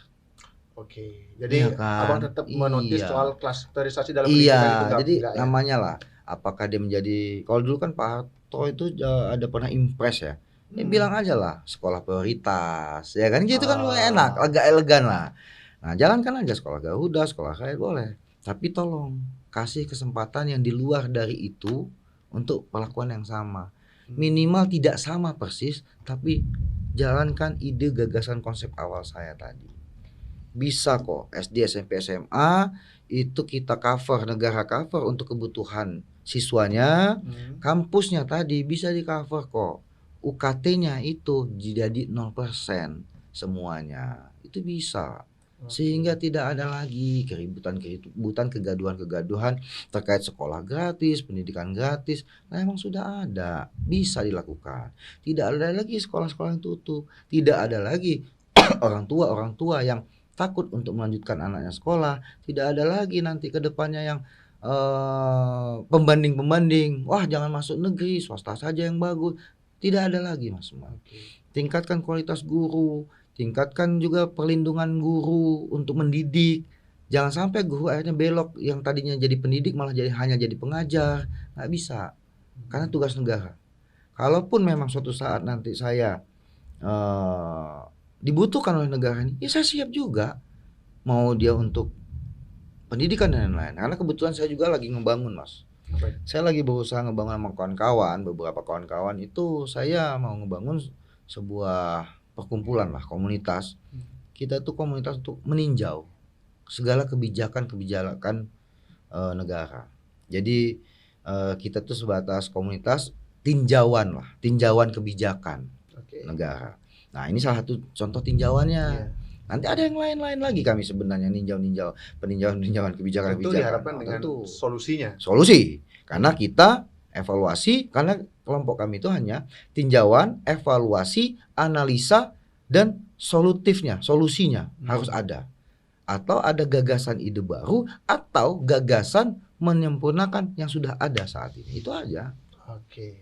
Oke, jadi ya kan? Abang tetap menotis soal klasterisasi dalam pendidikan itu jadi namanya lah. Apakah dia menjadi, kalau dulu kan Pak Harto itu ada pernah impres ya. Dia bilang aja lah sekolah prioritas, ya kan gitu kan enak, agak elegan lah. Nah jalankan aja sekolah Garuda, sekolah rakyat boleh. Tapi tolong kasih kesempatan yang di luar dari itu untuk perlakuan yang sama. Minimal tidak sama persis, tapi jalankan ide, gagasan, konsep awal saya tadi. Bisa kok SD, SMP, SMA itu kita cover, negara cover untuk kebutuhan siswanya. Kampusnya tadi bisa di cover kok. UKT-nya itu jadi 0% semuanya. Itu bisa. Sehingga tidak ada lagi keributan, kegaduhan terkait sekolah gratis, pendidikan gratis. Nah emang sudah ada, bisa dilakukan. Tidak ada lagi sekolah-sekolah yang tutup. Tidak ada lagi orang tua yang takut untuk melanjutkan anaknya sekolah. Tidak ada lagi nanti ke depannya yang pembanding. Wah jangan masuk negeri, swasta saja yang bagus. Tidak ada lagi Mas. Tingkatkan kualitas guru, tingkatkan juga perlindungan guru untuk mendidik. Jangan sampai guru akhirnya belok, yang tadinya jadi pendidik malah hanya jadi pengajar. Nggak bisa, karena tugas negara. Kalaupun memang suatu saat nanti saya dibutuhkan oleh negara ini, ya saya siap juga. Mau dia untuk pendidikan dan lain-lain. Karena kebetulan saya juga lagi ngebangun Mas. Saya lagi berusaha ngebangun sama kawan-kawan, beberapa kawan-kawan itu saya mau ngebangun sebuah perkumpulan lah, komunitas. Kita tuh komunitas untuk meninjau segala kebijakan negara. Jadi kita tuh sebatas komunitas tinjauan kebijakan negara. Nah ini salah satu contoh tinjauannya. Nanti ada yang lain-lain lagi kami sebenarnya peninjauan kebijakan. Tentu diharapkan dengan solusinya. Solusi, karena kita evaluasi, karena kelompok kami itu hanya tinjauan, evaluasi, analisa, dan solusinya harus ada. Atau ada gagasan ide baru, atau gagasan menyempurnakan yang sudah ada saat ini. Itu aja. Oke.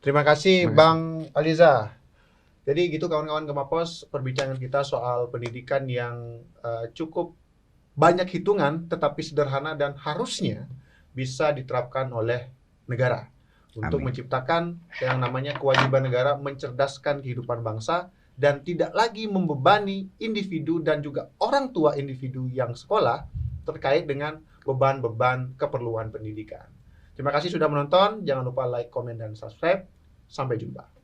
Terima kasih Bang Aliza. Jadi gitu kawan-kawan Gemapos, perbincangan kita soal pendidikan yang cukup banyak hitungan tetapi sederhana dan harusnya bisa diterapkan oleh negara untuk menciptakan yang namanya kewajiban negara mencerdaskan kehidupan bangsa dan tidak lagi membebani individu dan juga orang tua individu yang sekolah terkait dengan beban-beban keperluan pendidikan. Terima kasih sudah menonton, jangan lupa like, komen, dan subscribe. Sampai jumpa.